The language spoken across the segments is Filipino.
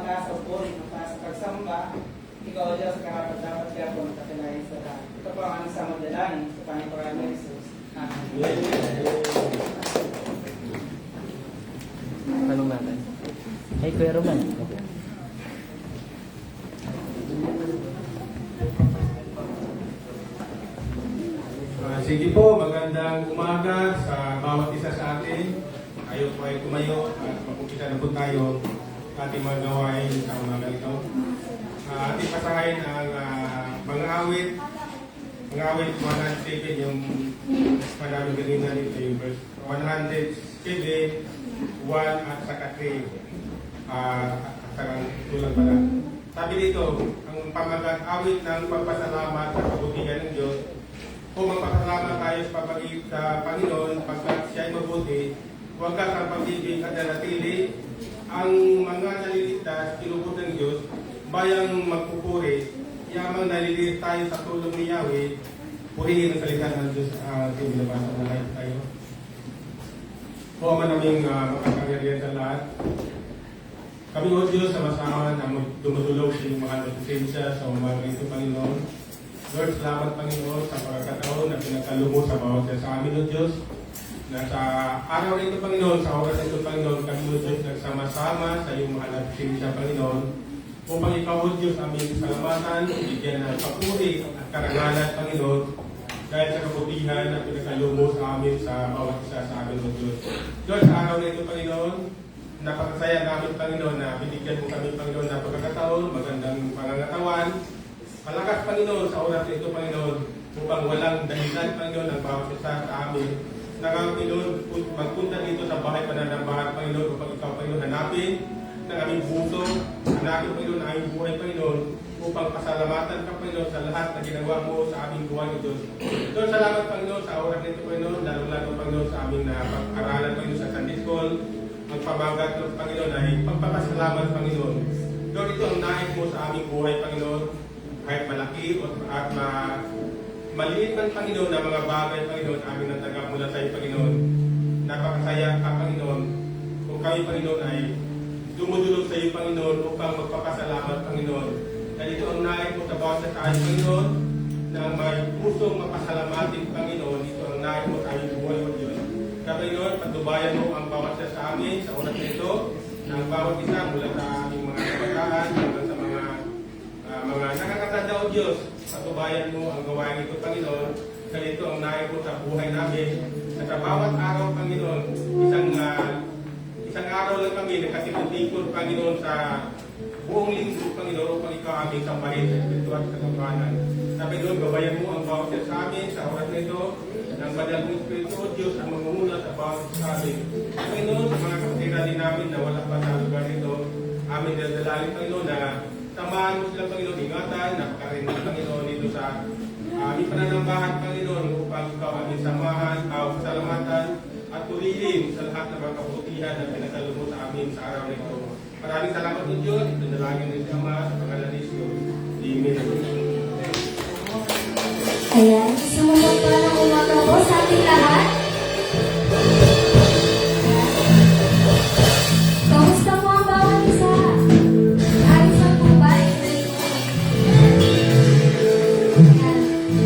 mataas ang puri, mataas ang pagsamba. Ikaw, O Diyos, karapat dapat kaya po nakatilahin sa lahat. Ito po ang aking samang dalangin sa Panginoon ni Jesus. Amen. Tanong natin. Hey, Kuya Roman. Sige po, magandang umaga sa bawat isa sa atin. Tayo po ay tumayo at mapumpisa na po tayo ating mga gawain sa umaga ito. Ating pasahin ang mga awit. Mga awit 107, yung manalo ganina nito yung verse 107, 1 at saka 3. At saka tulang pala. Sabi dito, ang pamagat awit ng pagpasalamat sa kabutihan ng Diyos. Kung magpasalamat tayo sa Panginoon pagkat siya ay mabuti, huwag ka sa pag-ibig at nanatili. Ang mga naliligtas, tinubod ng Diyos, bayang magpupuri, yamang naliligtas tayo sa tulong ni Yahweh, purihin ang salita ng Diyos sa ating binabasa na live tayo. Po man naming makakagarihan sa lahat. Kami o Diyos sa masama na dumudulog sa iyong mga nagpusensya sa umaga ito, Panginoon. Lord, salamat Panginoon sa pagkakataon na pinagkalubos sa bawat sa amin, O Diyos. Na sa araw na ito, Panginoon, sa oras na ito, Panginoon, kami, O Diyos, nagsama-sama sa iyong mahal at sinisya, Panginoon. Upang ikaw, O Diyos, aming salamatan, bigyan ng papuri at karangalan, Panginoon, dahil sa kabutihan na pinagkalubos sa amin sa bawat isa sa amin, O Diyos. Lord, sa araw na ito, Panginoon, napakasaya namin, Panginoon, na binigyan mo kami, Panginoon, na pagkakataon, magandang pangangatawan. Malakas, Panginoon, sa oras na ito, Panginoon, upang walang dahilan, Panginoon, ang bawat isa sa amin. Panginoon, magpunta dito sa bahay pananambahan, Panginoon, upang ikaw, Panginoon, hanapin ng aming puso, hanapin, Panginoon, ang aming buhay, Panginoon, upang pasalamatan ka, Panginoon, sa lahat na ginawa mo sa aming buhay, Diyos. Lord, salamat, Panginoon, sa oras na ito, Panginoon, lalo-lalo, Panginoon, sa aming pag-aralan, Panginoon, sa Sunday School, ang pamagat ng Panginoon ay pagpapasalamat, Panginoon. Lord, ito ang nais mo sa aming buhay, Panginoon, kahit malaki at maliit man, Panginoon, na mga bagay, Panginoon, amin ang tagap mula sa iyo, Panginoon. Napakasaya ka, Panginoon, kung kami, Panginoon, ay dumudulog sa iyo, Panginoon, upang magpapasalamat, Panginoon. Dahil ito ang nais mo sa bawat sa amin, Panginoon, na may pusong mapasalamatin, Panginoon. Ito ang nais mo sa aming buhay, O Diyos. Kaya, Panginoon, patubayan mo ang bawat sa amin sa oras nito, na ang bawat isa mula sa aming mga kabataan, hanggang sa mga nakakatanda, O Diyos, patubayan mo ang gawain ito, Panginoon, dahil ito ang nais mo sa buhay namin. At sa bawat araw, Panginoon, isang araw lang kami nakasipuntikod, Panginoon, sa buong linggo, Panginoon, upang ikaw aming sambahin sa espiritual at katotohanan. Sabi doon, gabayan mo ang bawat sa amin sa oras na ito, ng banal mong Espiritu, O Diyos, ang mangunguna sa bawat sa amin. Panginoon, sa mga kapatira din namin na wala pa sa lugar nito, amin daldalangin, Panginoon, na samahan mo sila, Panginoon, ingatan, napakarin ng Panginoon dito sa aming pananambahan, Panginoon, upang ikaw aming samahan, pasalamatan, at purihin sa lahat ng mga kabutihan na pinagkalubos sa amin sa araw na ito. Maraming salamat ng Diyos, ito dalangin ng Ama sa pangalan ni Jesus. Amen. Ayan, sumunod pa ng umaga po sa ating lahat. Kamusta po ang bawat isa? Ayos ang po ba?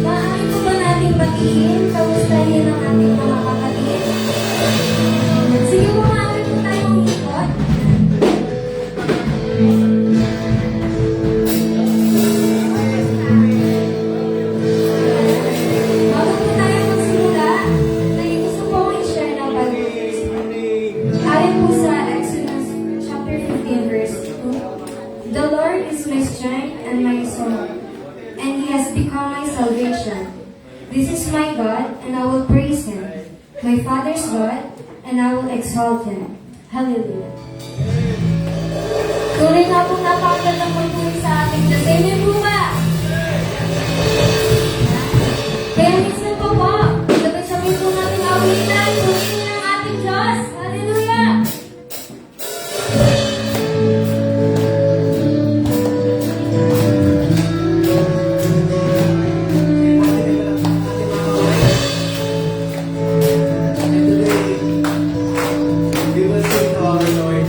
Maaari po ba nating batiin? Kamustahin ang ating mga kapatid? Sige po, maaari po tayong ikot. Bago po tayo magsimula, tayo gusto pong i-share ng Bible verse. Ayon po sa Exodus chapter 15 verse 2, "The Lord is my strength and my soul, and He has become my salvation. This is my God, and I will praise Him, my Father's God, and I will exalt Him." Hallelujah. Tuloy na po napakagandang pagpuri sa ating Diyos. Amen po ba? Kaya minsan po po, sabay-sabay po natin awitan, purihin ang ating Diyos. Hallelujah! We will sing to our Lord.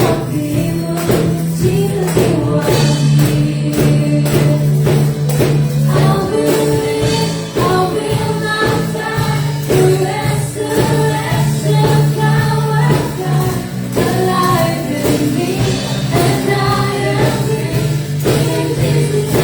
won't be moved. Jesus, you are here. I will live, I will not die. The resurrection power of God, alive in me, and I am free in Jesus'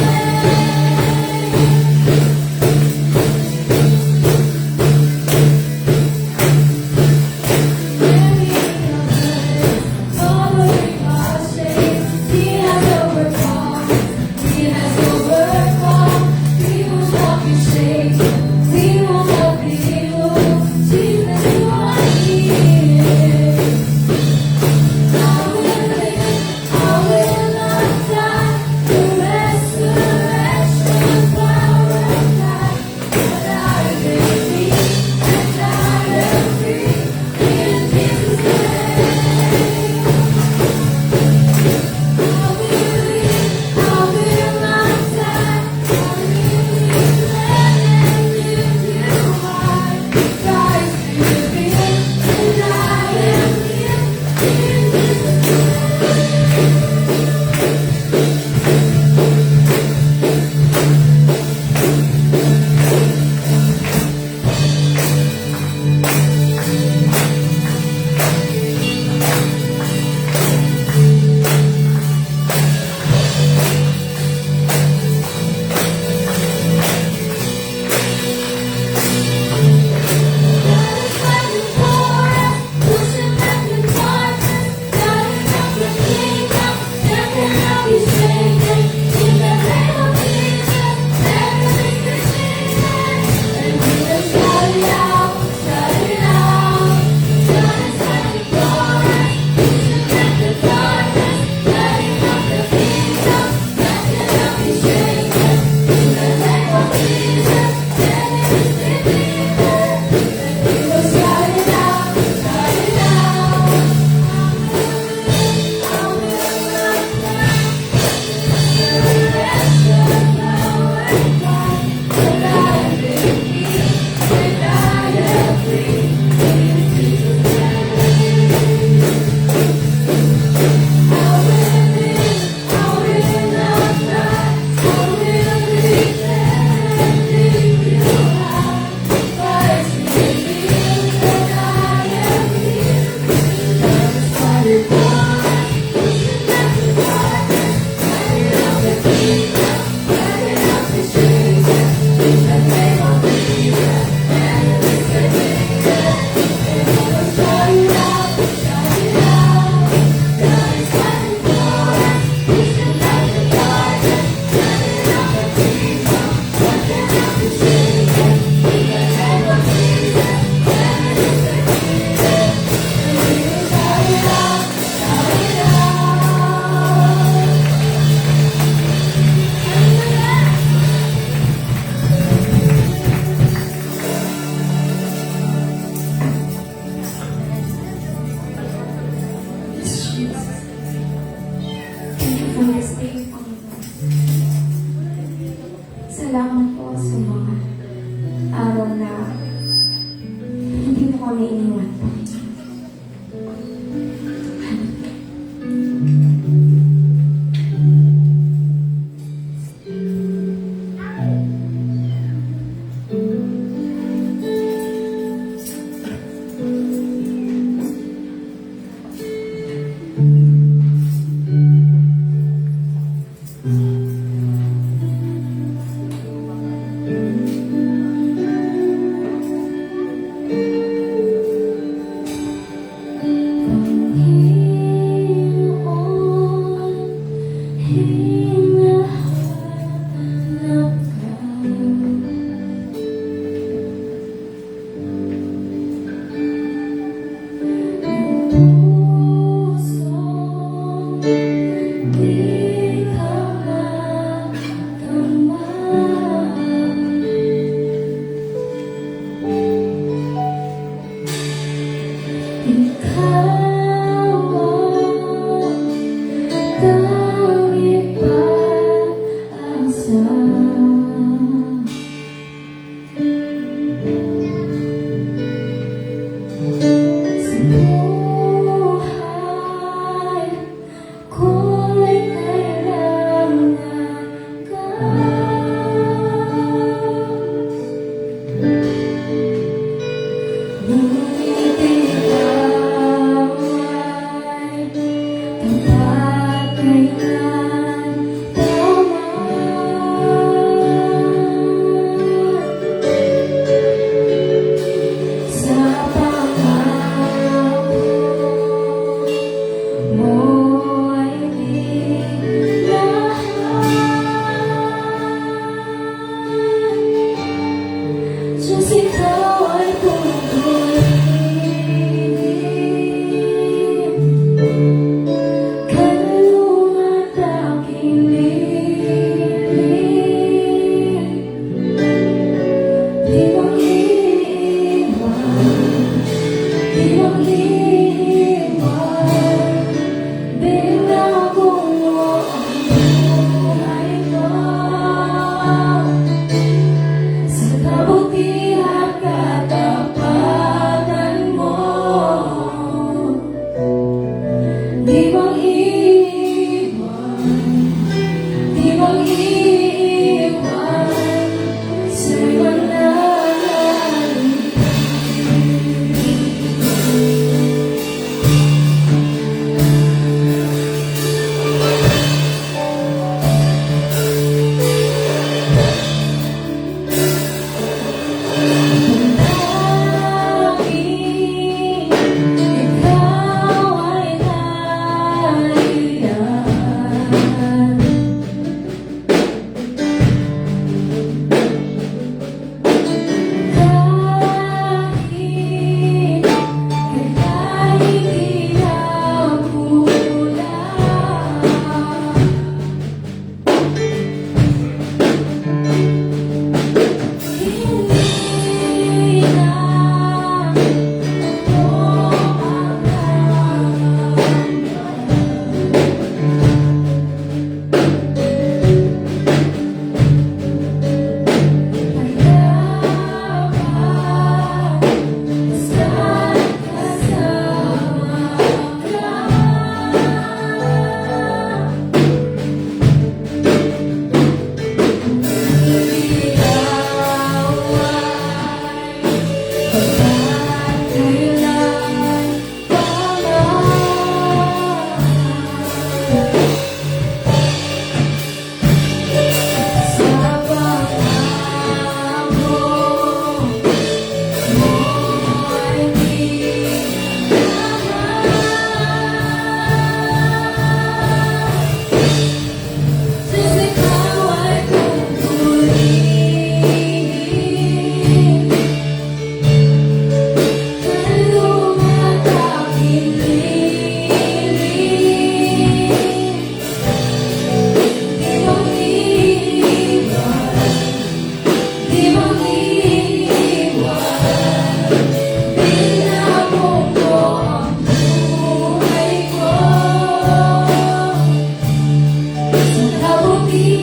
Salamat po sa mga araw na hindi mo kami iniwan. hanggat kailan sa pangako mo ay di lahat. Diyos, ikaw ay pupurihin. Kaluluwa't aking lilim. Di mag-iwan, di mag-iwan. Binago mo ang buhay ko sa kabutihan katapatan mo. Di mag-iwan, di mag-iwan sa'y mananalig. Ikaw ay naiyan. Kahit hindi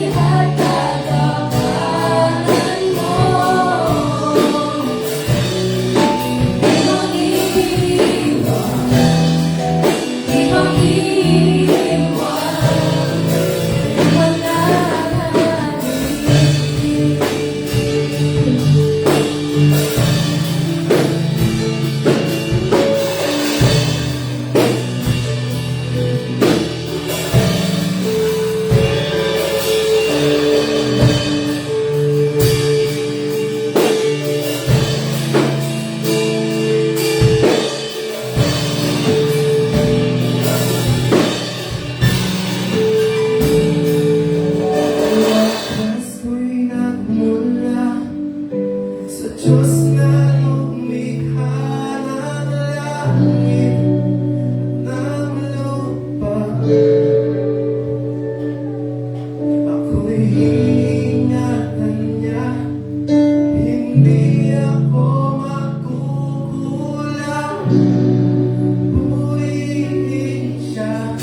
na hindi na Diyos na lumikha ng langit ng lupa. Ako'y ingatan niya, hindi ako magkukulang. Purihin siya.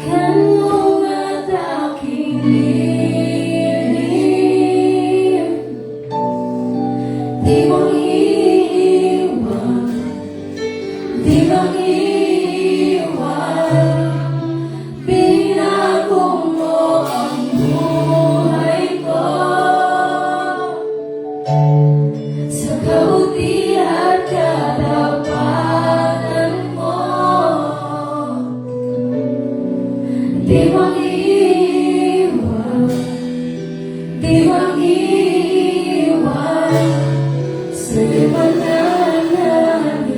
Kan mong at aking lihim, di mag-iwan, di mag-iwan. Binago mo ang buhay ko sa kabuti at katapatan mo. Di mag-iwan, di mag-iwan sa liwanag namin.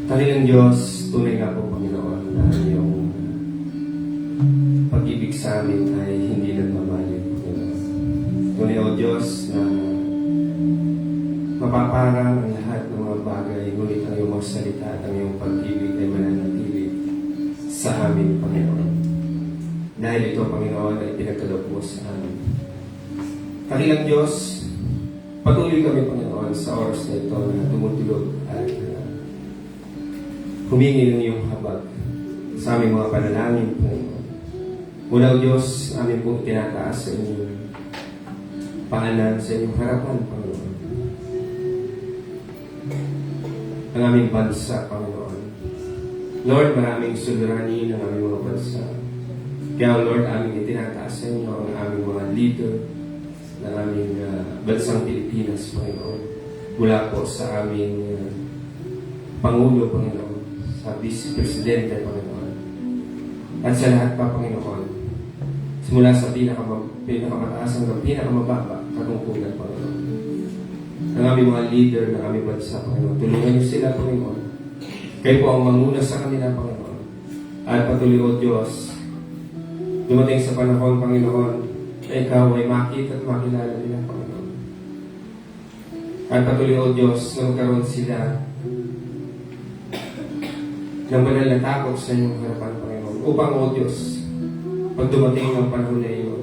Kanilang Diyos, tunay nga po, Panginoon, na yung pag-ibig sa amin ay hindi nagmamalit, Panginoon. Tunay o Diyos na mapaparang ang lahat ng mga bagay, ngunit ang iyong mga salita at ang iyong pag-ibig ay mananatili sa amin, Panginoon. Dahil ito, Panginoon, ay pinagkaloob mo sa amin. Kanilang Diyos, patuloy kami, Panginoon, sa oras na ito na tumutulog at humingi ng iyong habag sa aming mga panalangin, Panginoon. Unang Diyos, amin pong tinataas sa inyong paanan, sa inyong harapan, Panginoon. Ang aming bansa, Panginoon. Lord, maraming suliranin ang aming mga bansa. Kaya, Lord, aming itinataas sa inyo ang aming mga leader ng aming bansang Pilipinas, Panginoon. Mula po sa aming Pangulo, Panginoon, sa Vice Presidente, Panginoon. At sa lahat pa, Panginoon, simula sa pinakamataas hanggang pinakamababa, katungkulan, Panginoon. Ang aming mga leader ng aming bansa, Panginoon. Tulungan niyo sila, Panginoon. Kayo po ang manguna sa kanila, Panginoon. At patuloy, O Diyos, dumating sa panahon, Panginoon, na ikaw ay makita at makilala nila, Panginoon. At patuloy, O Diyos, na magkaroon sila ng banal na takot sa inyong harapan, Panginoon. Upang, O Diyos, pag dumating ang panahon na iyon,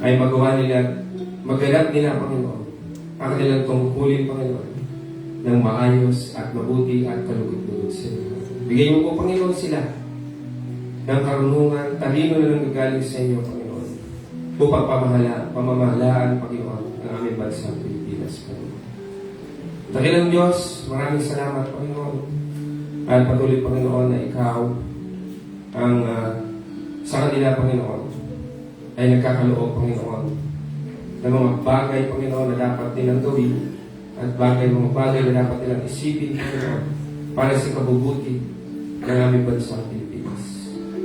ay magawa nila, maganap nila, Panginoon, ang kanilang tungkulin, Panginoon, ng maayos at mabuti at kalugod-lugod sa inyo. Bigyan mo po, Panginoon, sila ng karunungan, talino na nang gagaling sa inyo, Panginoon, upang pamamahalaan, Panginoon, ang aming bansang Pilipinas, Panginoon. Dakilang Diyos, maraming salamat, Panginoon, at patuloy, Panginoon, na ikaw ang sa kanila, Panginoon, ay nagkakaloob, Panginoon, ng mga bagay, Panginoon, na dapat nilang gawin at mga bagay na dapat nilang isipin, Panginoon, para sa kabubuti ng aming bansang Pilipinas.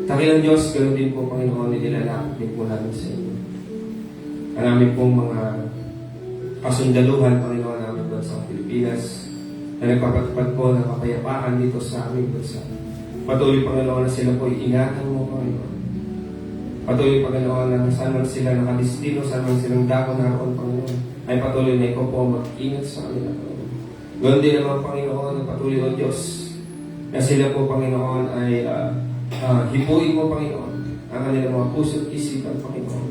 Dakilang Diyos, ganoon din po, Panginoon, nilalapit din po namin sa inyo. Ang aming pong mga kasundaluhan, Panginoon, ng aming bansang Pilipinas, na nagpapatupad po ng kapayapaan dito sa aming bansa. Patuloy, Panginoon, na sila po ingatan mo, Panginoon. Patuloy, Panginoon, na saan man sila nakadistino, saan man silang dako naroon, Panginoon, ay patuloy na ikaw po mag-ingat sa kanila, Panginoon. Ganoon din naman, Panginoon, na patuloy, O Diyos, na sila po, Panginoon, ay hipuin mo, Panginoon, ang kanilang mga puso't isipan, Panginoon,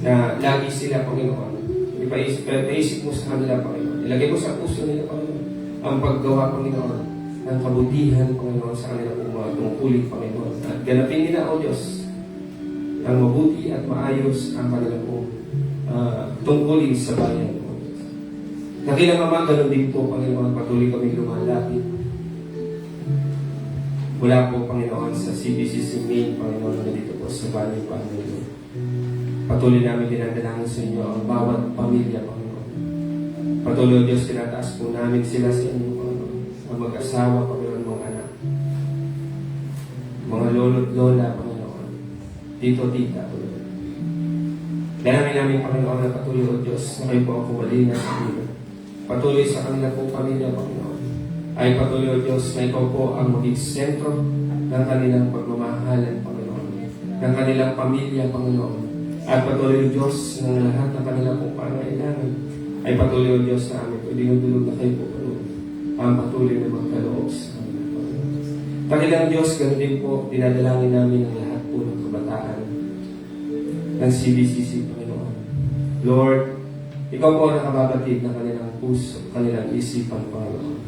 na lagi sila, Panginoon, ipaisip mo sa kanila, Panginoon. Ilagay mo sa puso nila, Panginoon, ang paggawa, Panginoon, ng kabutihan, Panginoon, sa kanilang mga tungkulin, Panginoon. At ganapin nila, O Diyos, ang mabuti at maayos ang kanilang tungkulin sa bayan, O Diyos. Nakilang Ama, ganun din po, Panginoon, patuloy kami lumalapit. Mula po, Panginoon, sa CBCC main, Panginoon, na dito po sa bayan, Panginoon. Patuloy namin dinadalangin sa inyo ang bawat pamilya, Panginoon. Patuloy, O Diyos, tinataas po namin sila sa inyo, Panginoon. Ang mag-asawa, Panginoon, mga anak. Mga lolo't lola, Panginoon. Tito-tita, Panginoon. Dalangin namin, Panginoon, na patuloy, O Diyos, na kayo po ang kumalinga sa kanila. Patuloy sa kanila po pamilya, Panginoon. Ay patuloy, O Diyos, na ikaw po ang maging sentro ng kanilang pagmamahalan, Panginoon. Ng kanilang pamilya, Panginoon. At patuloy, O Diyos, ng lahat ng kanilang pong pangailangan. Ay patuloy, O Diyos, na amin po dinudulog na kayo po, Panginoon. Ang patuloy na magkaloob sa kanila, Panginoon. Dakilang Diyos, ganun din po, dinadalangin namin ang lahat po ng kabataan ng CBCC, Panginoon. Lord, ikaw po ang nakababatid ng kanilang puso, kanilang isipan, Panginoon.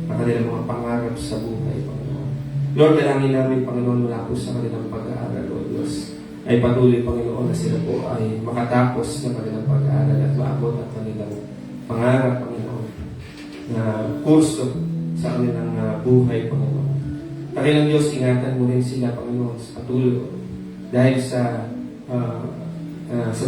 Ang kanilang mga pangarap sa buhay, Panginoon. Lord, dalangin namin, Panginoon, mula po sa kanilang pag-aaral, O Diyos, ay patuloy, Panginoon, na sila po ay makatapos ng kanilang pag-aaral at maabot ang kanilang pangarap, Panginoon, na kurso sa kanilang buhay, Panginoon. Dakilang Diyos, ingatan mo rin sila, Panginoon, sa patuloy. Dahil sa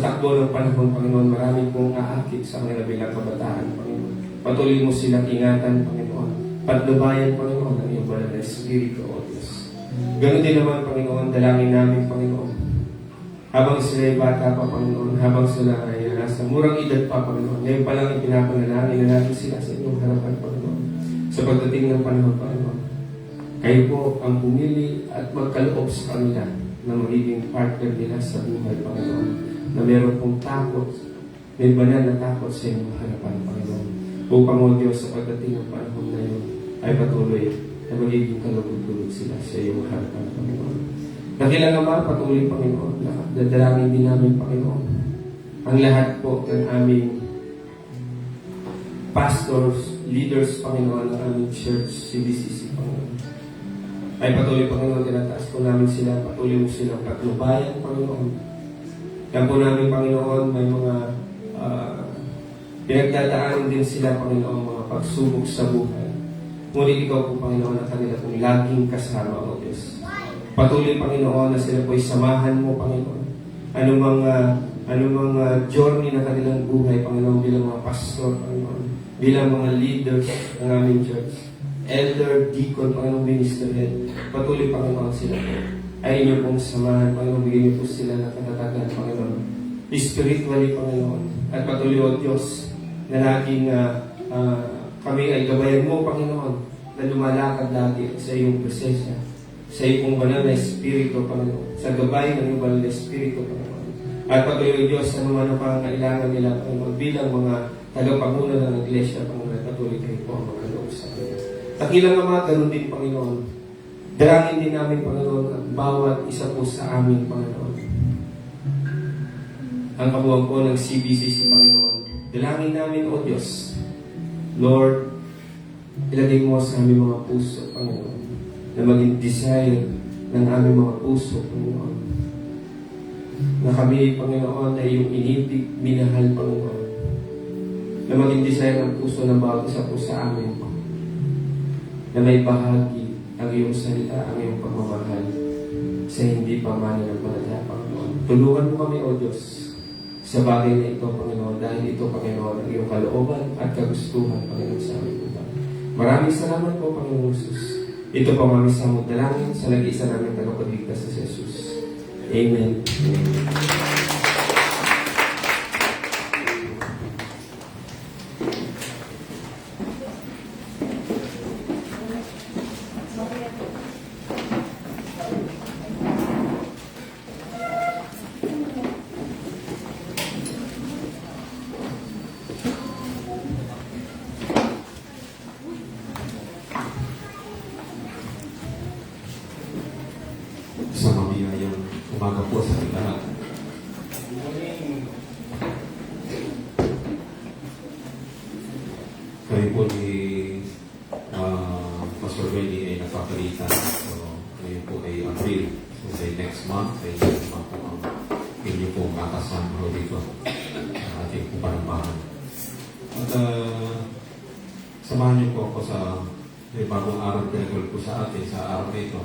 takbo ng panahon, Panginoon, marami pong aakit sa kanilang bilang kabataan, Panginoon. Patuloy mo silang ingatan, Panginoon. Patnubayan, Panginoon, ang iyong banal na Espiritu, O Diyos. Ganun din naman, Panginoon, dalangin namin, Panginoon. Habang sila ay bata pa, Panginoon, habang sila ay nasa murang edad pa, Panginoon, ngayon pa lang ipinapanalangin na natin sila sa inyong harapan, Panginoon. Sa pagdating ng panahon, Panginoon, kayo po ang pumili at magkaloob sa kanila na magiging partner nila sa buhay, Panginoon, na meron pong takot, may banal na takot sa inyong harapan, Panginoon. Upang, O Diyos, sa pagdating ng panahon na yun, ay patuloy na magiging kalugod-lugod sila sa iyong harapan, Panginoon. Dakilang Ama, patuloy, Panginoon, na dadalangin din namin, Panginoon, ang lahat po ng aming pastors, leaders, Panginoon, ng aming church, CBCC, Panginoon. Ay patuloy, Panginoon, tinataas po namin sila, patuloy mo silang patnubayan, Panginoon. Yan po namin, Panginoon, may mga pinagdadaanin din sila, Panginoon, mga pagsubok sa buhay. Ngunit ikaw po, Panginoon, ang kanila pong laging kasama, O Diyos. Patuloy, Panginoon, na sila po'y samahan mo, Panginoon. Anumang journey na kanilang buhay, Panginoon, bilang mga pastor, Panginoon, bilang mga leaders ng aming church, elder, deacon, Panginoon, minister head, patuloy, Panginoon, sila po. Ay inyo pong samahan, Panginoon, bigyan niyo po sila ng katatagan, Panginoon. Spiritually, Panginoon. At patuloy, O Diyos, na laging kami ay gabayan mo, Panginoon, na lumalakad lagi sa iyong presensya, sa iyong banal na Espiritu, Panginoon, sa gabay ng iyong banal na Espiritu, Panginoon. At patuloy, O Diyos, ano man ang pangangailangan nila, Panginoon, bilang mga tagapangulo ng Iglesia, Panginoon, patuloy kayo po ang makaloob sa kanila. Takilang Ama, ganun din, Panginoon. Dalangin din namin, Panginoon, at bawat isa po sa amin, Panginoon. Ang kabuuan po ng CBCC, Panginoon. Dalangin namin, O Diyos, Lord, ilagay mo sa aming mga puso, Panginoon, na maging desire ng aming mga puso, Panginoon. Na kami, Panginoon, ay iyong inibig, minahal, Panginoon. Na maging desire ng puso ng bawat isa po sa amin, na may bahagi ang iyong salita, ang iyong pagmamahal sa hindi pa mananampalataya, Panginoon. Tulungan mo kami, O Diyos, sa bagay na ito, Panginoon, dahil ito, Panginoon, ang iyong kalooban at kagustuhan, Panginoon, sa aming buhay. Maraming salamat po, Panginoon Jesus. Ito po ang aming samot dalangin sa nag-iisa namin tagapagligtas sa Jesus. Amen. Sa mabiyayang umaga po sa ating lahat. Kami po ni Pastor Benny ay nagpapalitan. So, ngayon po ay April. So, by next month, ay next month po ang inyo po makasama ho dito sa ating po panambahan. At samahan niyo po ako sa bagong araw pinagul po sa atin sa araw na ito.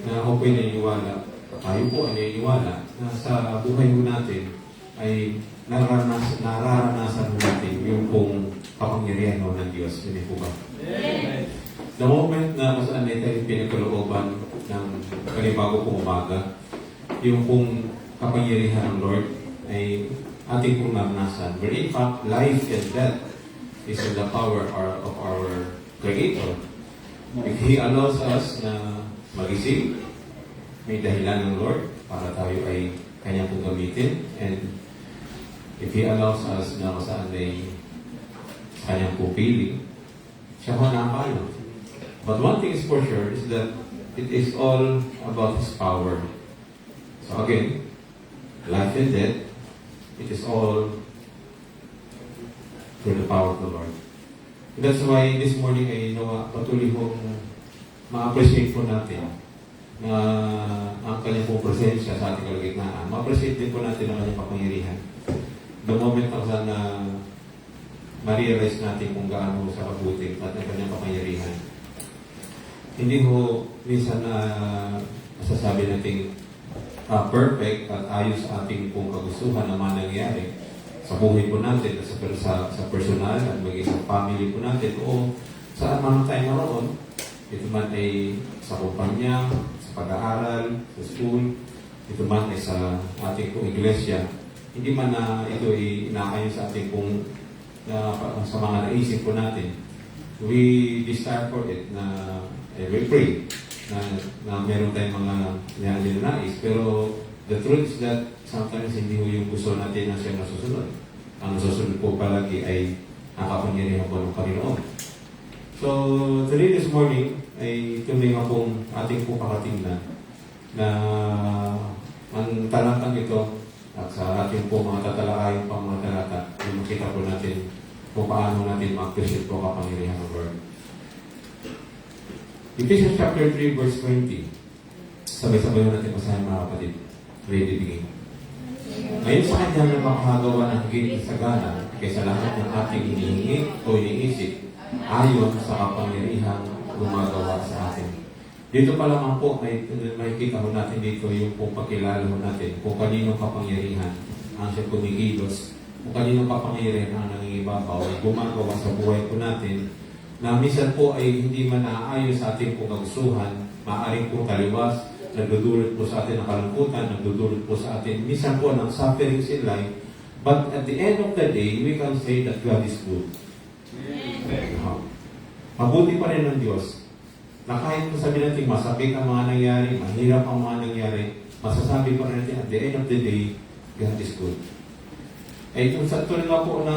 Na ako po'y naniniwala, tayo po ay naniniwala na sa buhay mo natin ay nararanasan mo natin yung pong kapangyarihan mo ng Diyos. Hindi po ba? Amen. The moment na masaan na tayo pinagkalooban ng kanibago pong umaga, yung pong kapangyarihan ng Lord ay ating pong naranasan. But in fact, life and death is in the power of our Creator. If He allows us na magising, may dahilan ng Lord para tayo ay Kanyang pong gamitin. And if He allows us na masaan ay Kanyang pupili, siya ko nakakala. But one thing is for sure is that it is all about His power. So again, life and death, it is all through the power of the Lord. That's why this morning ay patuloy kong ma-appreciate po natin na ang kanyang po presensya sa ating kalagitnaan. Ma-appreciate din po natin ang kanyang kapangyarihan. The moment na sana ma-realize natin kung gaano sa kabuti at ang kanyang kapangyarihan. Hindi ho minsan na masasabi natin perfect at ayos sa ating pong kagustuhan na manangyari sa buhay po natin, sa personal at maging sa family po natin o saan man tayo naroon. Ito man ay sa kumpanya, sa pag-aaral, sa school, ito man ay sa ating pong iglesia. Hindi man na ito ay inaayon sa ating pong sa mga naisip po natin. we desire for it na we pray na meron tayong mga nais. Pero the truth is that sometimes hindi ho yung gusto natin na siya nasusunod. Ang nasusunod po palagi ay ang kapangyarihan po ng Panginoon. So, today this morning ay tunay nga pong ating po kakatingnan na ang talatang ito at sa ating po mga tatalakayin pang mga talata ay makita po natin kung paano natin ma-appreciate po kapangyarihan ng Lord. Ephesians chapter 3 verse 20. Sabay-sabay natin basahin mga kapatid. Ready, begin. Ngayon sa kanya na makakagawa ng higit sa gana kaysa lahat ng ating hinihingi o iniisip ayon sa kapangyarihan gumagawa sa atin. Dito pa lamang po, makikita ho natin dito yung pong pagkilala ho natin kung kaninong kapangyarihan ang siya kumikilos, kung kaninong kapangyarihan ang nangingibabaw ay gumagawa sa buhay po natin na minsan po ay hindi man naaayon sa ating pong kagustuhan, maaaring po kaliwas, nagdudulot po sa atin ng kalungkutan, nagdudulot po sa atin minsan po ng sufferings in life, but at the end of the day, we can say that God is good. Mabuti pa rin ng Diyos na kahit kung sabi natin masakit ang mga nangyari, mahirap ang mga nangyari, masasabi pa rin natin at the end of the day, God is good. Eh, kung sa tuloy nga po na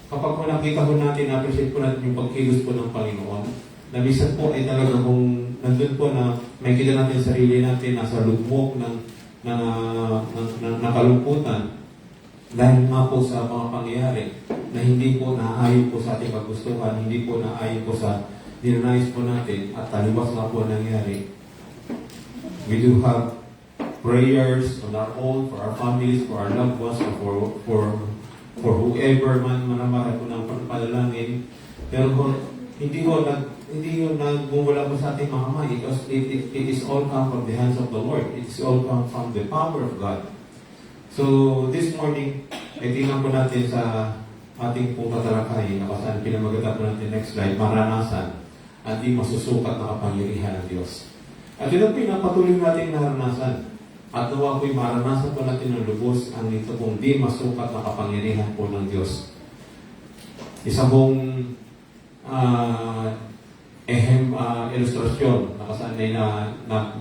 kapag po nakita po natin, appreciate po natin yung pagkilos po ng Panginoon, na minsan po ay talaga kung nandun po na may kita natin sarili natin nasa lugmok ng kalungkutan dahil nga po sa mga pangyayari na hindi po naayon po sa ating kagustuhan, hindi po naayon po sa dinanais po natin at taliwas nga po nangyari. We do have prayers on our own, for our families, for our loved ones, for whoever man manamara po ng panalangin. Pero hindi yun nagmumula po sa ating mga kamay. It is all come from the hands of the Lord. It is all come from the power of God. So, this morning, ay tingnan po natin sa ating pong tatalakayin na kasaan pinamaganda po natin next slide, maranasan at di masusukat na kapangyarihan ng Diyos. At yun ang pinapatuloy natin naranasan. At nawa po'y maranasan po natin ng lubos ang ito pong di masukat na kapangyarihan po ng Diyos. Isa pong ilustrasyon na kasaan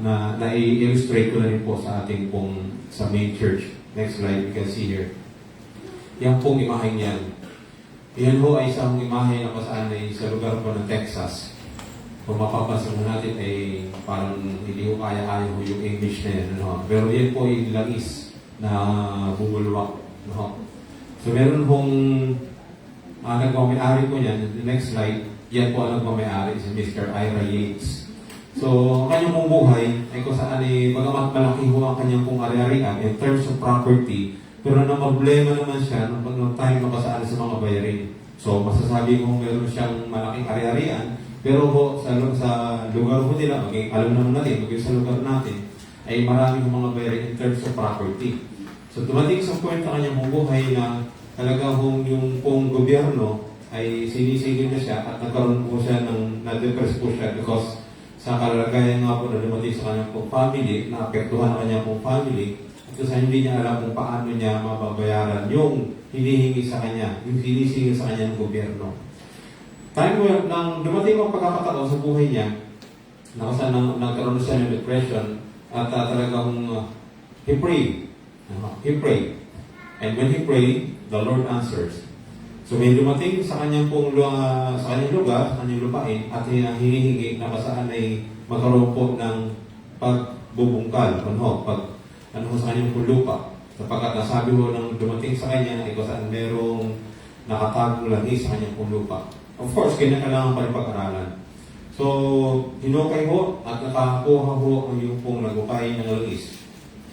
na i-illustrate ko na rin po sa ating pong sa main church. Next slide, you can see here. Yan pong imahe niyan. Yan ho ay isang imahe na kasaan ay sa lugar po ng Texas. Kung mapapansin mo natin ay parang hindi ko kaya-kaya ho yung English na yan. No? Pero yan po ay langis na bumulwak. No? So meron hong nagmamayari po niyan. The next slide, yan po ang nagmamayari si Mr. Ira Yates. So, ang kanyang pong buhay ay kung saan ay bagamat malaki ho ang kanyang pong ari-arian in terms of property, pero na problema naman siya nung time na kasaan sa mga bayarin. So, masasabi ko meron siyang malaking ari-arian, pero ho, sa lugar ho nila, alam naman natin, maging sa lugar natin, ay maraming mga bayarin in terms of property. So, dumating sa point na kanyang buhay na talagang yung pong gobyerno ay sinisigil na siya at nagkaroon po siya na-depress po siya because sa kalagayan nga po na dumating sa kanyang pong family, naapektuhan ang kanyang pong family, at kasi hindi niya alam kung paano niya mababayaran yung hinihingi sa kanya, yung sinisingil sa kanya ng gobyerno. Time nang dumating ang pagkakataon sa buhay niya, nagkaroon siya ng depression, at talagang he prayed. He prayed. And when he prayed, the Lord answers. So may dumating sa kanyang pong lugar, sa kanyang lupain, at hinihingi na kasaan ay magkaroon po ng pagbubungkal, sa kanyang pong lupa. Sapagkat nasabi mo nang dumating sa kanya ay kasaan merong nakatagong langis sa kanyang pong lupa. Of course, kailangan pa rin pag-aralan. So, hinukay ho at nakakuha ho ang yung pong nagukay ng langis.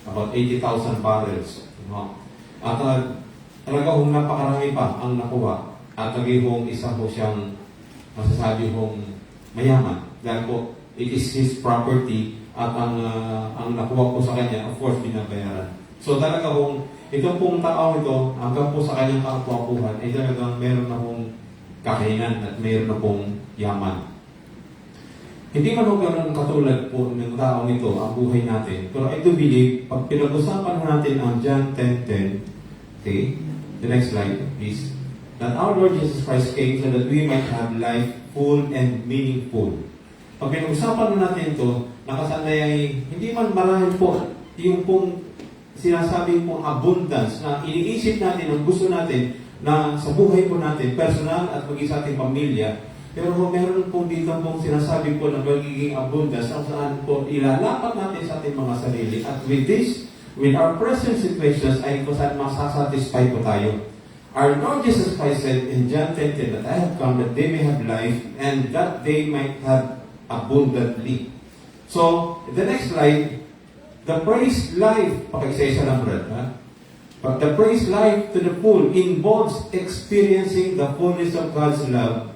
About 80,000 barrels. At talaga hong napakarami pa ang nakuha at naging isa ho siyang masasabi hong mayaman dahil po it is his property at ang nakuha po sa kanya, of course, binabayaran. So talaga hong itong pong tao ito, hanggang po sa kanyang kakuha-kuhan, ay talagang meron na hong kakahinan at meron na pong yaman. Hindi man ho ganun katulad po ng taong ito ang buhay natin. Pero I do believe, pag pinag-usapan natin ang John 10:10, okay? The next slide, please. That our Lord Jesus Christ came so that we might have life full, and meaningful. Pag pinag-usapan na natin ito, nakasanay ay hindi man marahil po yung pong sinasabi pong abundance na iniisip natin, ang gusto natin na sa buhay po natin, personal at maging sa ating pamilya. Pero meron po dito pong sinasabi po na magiging abundance ang saan po ilalapat natin sa ating mga sarili. At with this, with our present situations, ay kung saan masasatisfy po tayo. Our Lord Jesus Christ said in John 10:10 that I have come that they may have life and that they might have abundantly. So, the next slide, the praise life, pakisa-isa lang Brad, ha? But the praise life to the full involves experiencing the fullness of God's love,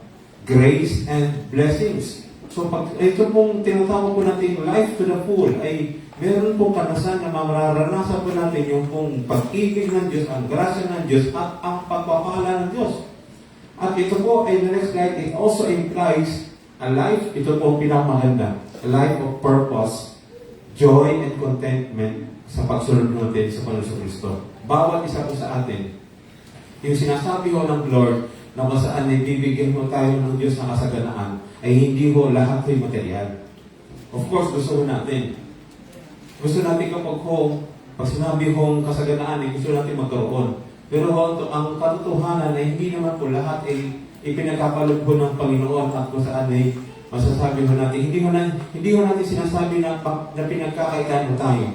grace, and blessings. So, pag ito pong tinatawag po natin life to the full, ay meron pong kanasan na mararanasan po natin yung pong pag-ibig ng Diyos, ang grasya ng Diyos, at ang pagpapala ng Diyos. At ito po ay the next slide, it also implies a life, ito po ang pinakamaganda, a life of purpose, joy, and contentment sa pagsunod natin sa Panginoon Kristo. Bawat isa po sa atin, yung sinasabi ho ng Lord na kung saan ibibigyan mo tayo ng Diyos na kasaganaan, ay hindi ho lahat ay material. Of course, gusto ho natin. Gusto natin kapag pag sinabi hong kasaganaan, ay gusto natin magkaroon. Pero ang katotohanan ay hindi naman po lahat ay ipinagkakalob po ng Panginoon at kung saan ay masasabi mo natin. Hindi mo natin sinasabi na pinagkakaitan mo tayo.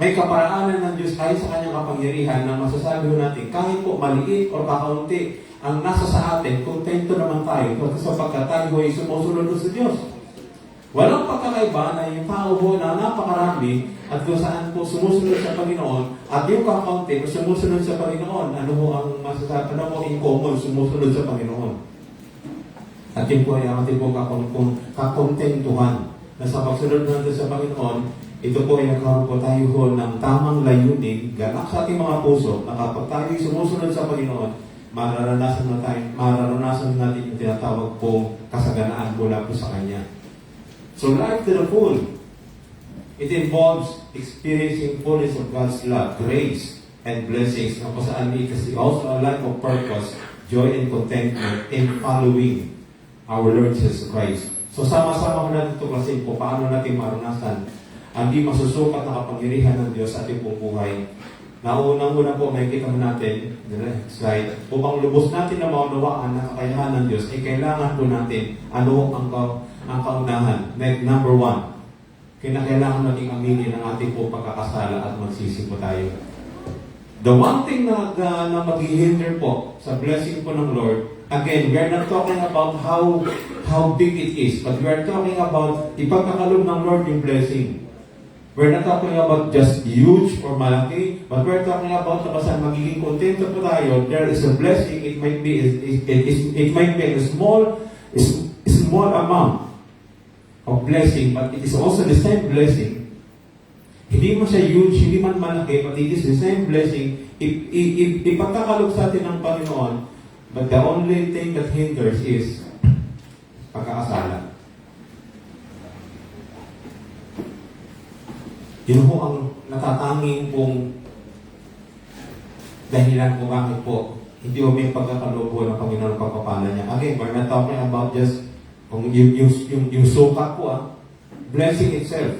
May kaparaanan ng Diyos tayo sa kanyang kapangyarihan na masasabi mo natin, kahit po maliit o kakaunti ang nasa sa atin, kontento naman tayo sapagkat tayo ay sumusunod sa Diyos. Walang pagkakaiba na yung tao po na napakarami at kung saan po sumusunod sa Panginoon at yung kakaunti o sumusunod sa Panginoon, ano po ang masasabi, ano po in common sumusunod sa Panginoon. At yun po ay ang ating po kakontentuhan na sa pagsunod natin sa Panginoon, ito po ay nagkaroon po tayo po ng tamang layunin, ganak sa ating mga puso, na kapag tayo sumusunod sa Panginoon, mararanasan natin yung tinatawag po kasaganaan mula po sa Kanya. So life to the full, it involves experiencing fullness of God's love, grace, and blessings. Kung saan it is also a life of purpose, joy, and contentment in following our Lord Jesus Christ. So sama-sama ko natin ito kasi po paano natin maranasan ang di masusukat na kapangyarihan ng Diyos sa ating pong buhay. Naunang-una po, makikita natin, slide, upang lubos natin na maunawaan ang kakayahan ng Diyos, ay kailangan po natin ano ang kaunahan. Number 1, kinakailangan natin aminin ang ating po pagkakasala at magsisi po tayo. The one thing na maghihinder po sa blessing po ng Lord, again, we are not talking about how big it is, but we are talking about ipagkakalob ng Lord yung blessing. We're not talking about just huge or malaki, but we're talking about na basta magiging kontento po tayo. There is a blessing. It might be a small amount of blessing, but it is also the same blessing. Hindi mo siya huge, hindi man malaki, but it is the same blessing. Ipagkakalob sa atin ng Panginoon, but the only thing that hinders is pagkakasala. Yun po ang natatanging pong dahilan kung bakit po hindi mo may pagkakalob po ng Panginoon pagpapala niya. Again, we're not talking about just yung sukat po, blessing itself.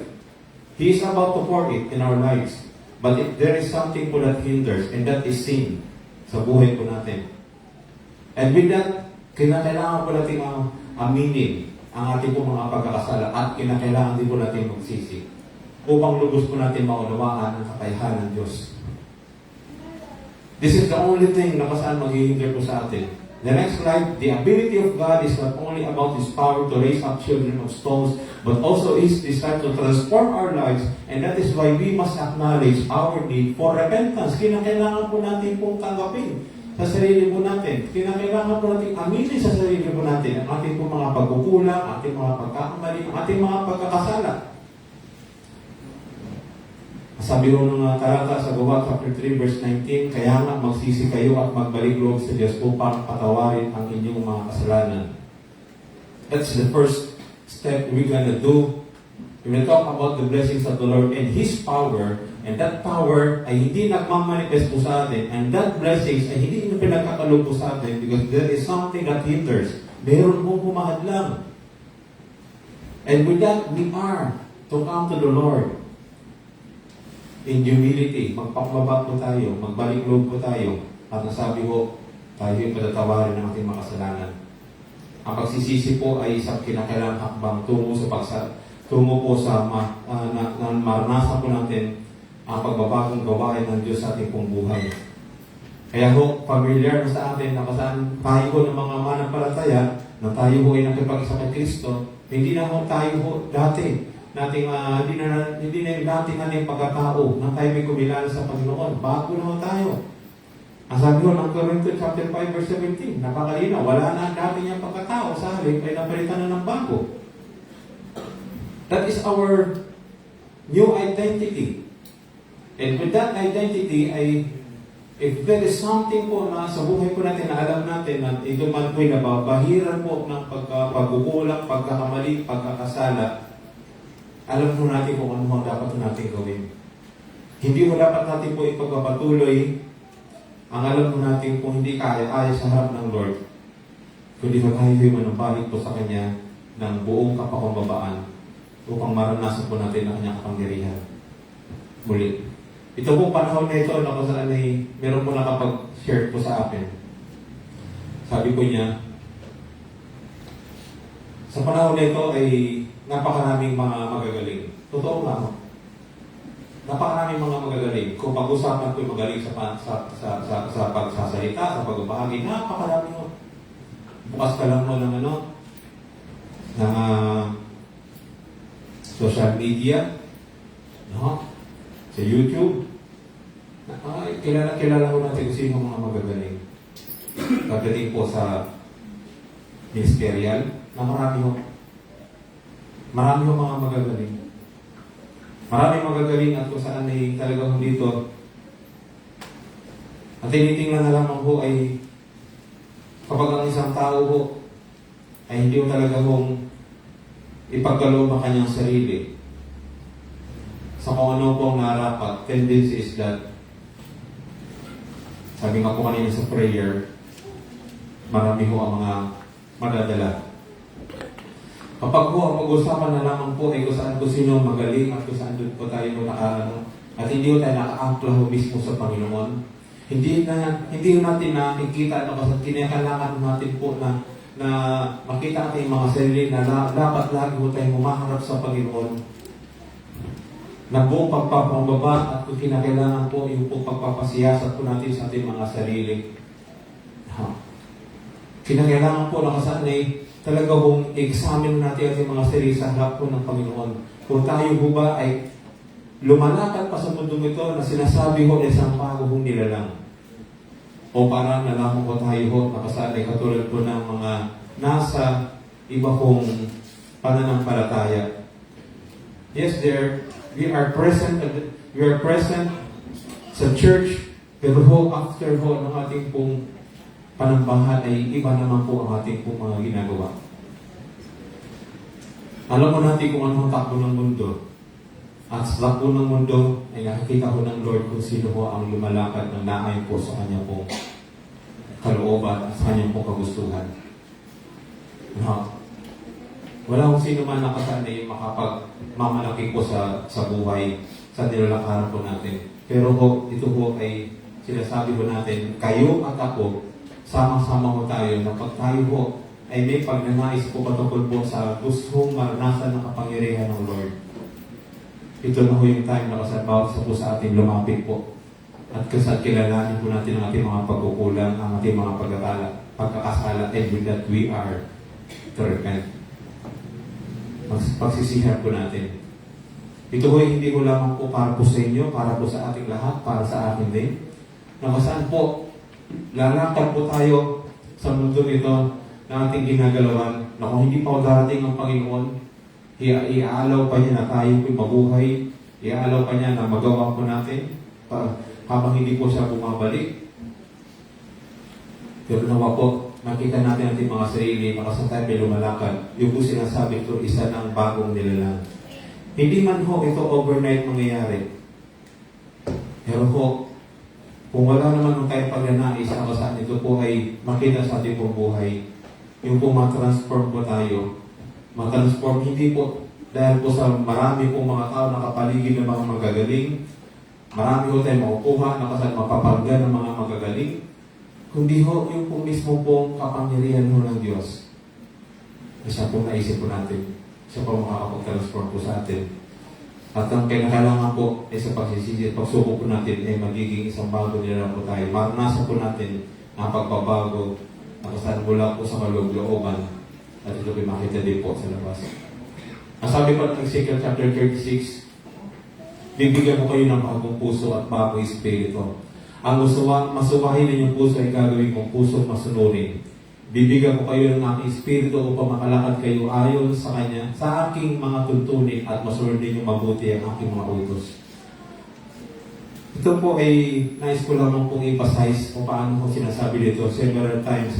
He is about to pour it in our lives. But if there is something po that hinders, and that is sin sa buhay po natin. And with that, kinakailangan po natin aminin ang ating po mga pagkakasala at kinakailangan din po natin magsisi upang lubos po natin maunawaan ang kakayahan ng Diyos. This is the only thing na kasaan maghihinder po sa atin. The next slide, the ability of God is not only about His power to raise up children of stones, but also His desire to transform our lives, and that is why we must acknowledge our need for repentance. Kinakailangan po natin pong tanggapin sa sarili po natin. Kinakailangan po natin aminin sa sarili po natin ang ating po mga pagkukulang, ating mga pagkakamali, ating mga pagkakasala. Sabi ko ng talata sa Gawa chapter 3 verse 19, kaya nga magsisi kayo at magbalik loob sa Diyos upang patawarin ang inyong mga kasalanan. That's the first step we're gonna do. When we talk about the blessings of the Lord and His power, And that power ay hindi nagmamanifest po sa atin. And that blessings ay hindi na pinagkakalob po sa atin because there is something that hinders. Meron pong humahadlang. And with that, we are to come to the Lord in humility. Magpakbaba po tayo, magbalik loob po tayo. At nasabi ko, tayo yung patatawarin ng ating mga kasalanan. Ang pagsisisi po ay isang kinakailangang hakbang tungo po sa maranasan po natin ang pagbabagong gawain ng Diyos sa ating pong buhay. Kaya ho, familiar na sa atin na kasaan tayo ho ng mga manampalataya na tayo ho ay nakipag-isa kay Kristo, hindi na ho tayo ho dati hindi na yung dating ating pagkatao na tayo may kumilala sa Panginoon. Bago na ho tayo. Ang sabi ho ng Corinto chapter 5 verse 17, napakalina, wala na ang dati niyang pagkatao sa halip ay napalitan na ng bago. That is our new identity. And with that identity ay if there is something po na sa buhay po natin na alam natin na ito man po'y nababahiran po ng pagkukulang, pagkakamali, pagkakasala, alam po natin kung ano ang dapat natin gawin. Hindi mo dapat natin po ipagpapatuloy ang alam mo natin kung hindi kaya sa harap ng Lord, kundi magkahiyoy manumbalik po sa Kanya ng buong kapakumbabaan upang maranasan po natin ang Kanyang kapangyarihan. Muli. Ito pong panahon na ito na kung saan ay meron po nakapag-share po sa akin. Sabi po niya, sa panahon na ito ay napakaraming mga magagaling. Totoo nga ho. Napakaraming mga magagaling. Kung pag-usapan ko magaling sa pagsasalita, sa pagbabahagi, napakarami ho. Bukas ka lang mo ng social media, no? Sa YouTube. Kilala ko natin kung sino mga magagaling. Pagdating po sa ministerial, na marami ho. Marami ho mga magagaling. Maraming magagaling at kung saan ay talagang dito. At tinitingnan na lamang po ay kapag ang isang tao po ay hindi mo talaga hong ipagkaloob ang kanyang sarili sa kung ano pong narapat. Tendency is that, sabi nga po kanina sa prayer, marami ho ang mga madadala. Kapag po ang pag-usapan na lamang po ay kung saan po sino magaling at kung saan doon po tayo nakaano at hindi po tayo naka-ampla mismo sa Panginoon, hindi natin nakikita kasi kinakailangan natin po na makita natin mga sarili na dapat lagi po tayo humaharap sa Panginoon na buong pagpapambaba at kung kinakailangan po yung po pagpapasiyasat po natin sa ating mga sarili. Kinakailangan po na kasaan ay talaga kung examine natin ang mga sarili sa harap po ng Panginoon. Kung tayo po ba ay lumalakad pa sa mundong ito na sinasabi ko na isang paghuhong nilalang. O parang nalaman ko tayo ho, nakasanay katulad po ng mga nasa iba kong pananampalataya. Yes, we are present sa church, pero ho, after ho, ng ating pong panambahan ay iba naman po ang ating pong mga ginagawa. Alam mo natin kung ano ang takbo ng mundo. At sa takbo ng mundo ay nakikita ko ng Lord kung sino po ang lumalakad ng naayon po sa kanya pong kalooban at sa kanyang pong kagustuhan. Wala kung sino man nakasanay makapagmamalaki po sa buhay sa nilalakaran po natin. Pero ho, ito po ay sinasabi po natin, kayo at ako, sama-sama po tayo na pag tayo po ay may pagnanais po patungkol po sa gustong maranasan ng kapangyarihan ng Lord. Ito na po yung time na kasabawat sa po sa ating lumapit po. At kilalanin po natin ang ating mga pagkukulang, ang ating mga pagkakasala, and with that we are to repent. Pagsisihan po natin. Ito po hindi ko lamang po para po sa inyo, para po sa ating lahat, para sa akin din. Na saan po lalakad po tayo sa mundo nito na ating ginagalawan na kung hindi pa darating ang Panginoon, iaalaw pa niya na tayo mabuhay, iaalaw pa niya na magawa po natin habang hindi po siya bumabalik. Pero nawa po, makita natin ating mga sarili, makasang tayo may lumalakad. Yung po sinasabi ito, isa ng bagong nilalang. Hindi man ho ito overnight mangyayari. Pero po, kung wala naman nung tayong pagnanais na kasaan, ito po ay makita sa ating pong buhay. Yung po ma-transform po tayo. Ma-transform hindi po dahil po sa marami pong mga tao nakapaligid ng mga magagaling. Marami po tayong makukuha na kasaan mapapagda ng mga magagaling. Kundi ho, yung po mismo pong kapangyarihan ho ng Diyos. Isa pong naisip po natin. Siya po makakapag-transform po sa atin. At ang kailangan po ay sa pagsisisi, pagsubok po natin ay magiging isang bago nila po tayo. Maranasan po natin ang pagbabago na kasaan mula po sa kaloob-looban. At ito po makita din po sa labas. Ang sabi po ng Ezekiel chapter 36, bibigyan ko kayo ng bagong puso at bagong espiritu. Ang masuwahin ninyong puso ay gagawin kong puso masunurin. Bibigyan ko kayo ng aking espiritu upang makalakad kayo ayon sa Kanya, sa aking mga tuntunin at masunod ninyo mabuti ang aking mga utos. Ito po ay nais ko lamang pong emphasize kung paano ko sinasabi dito several times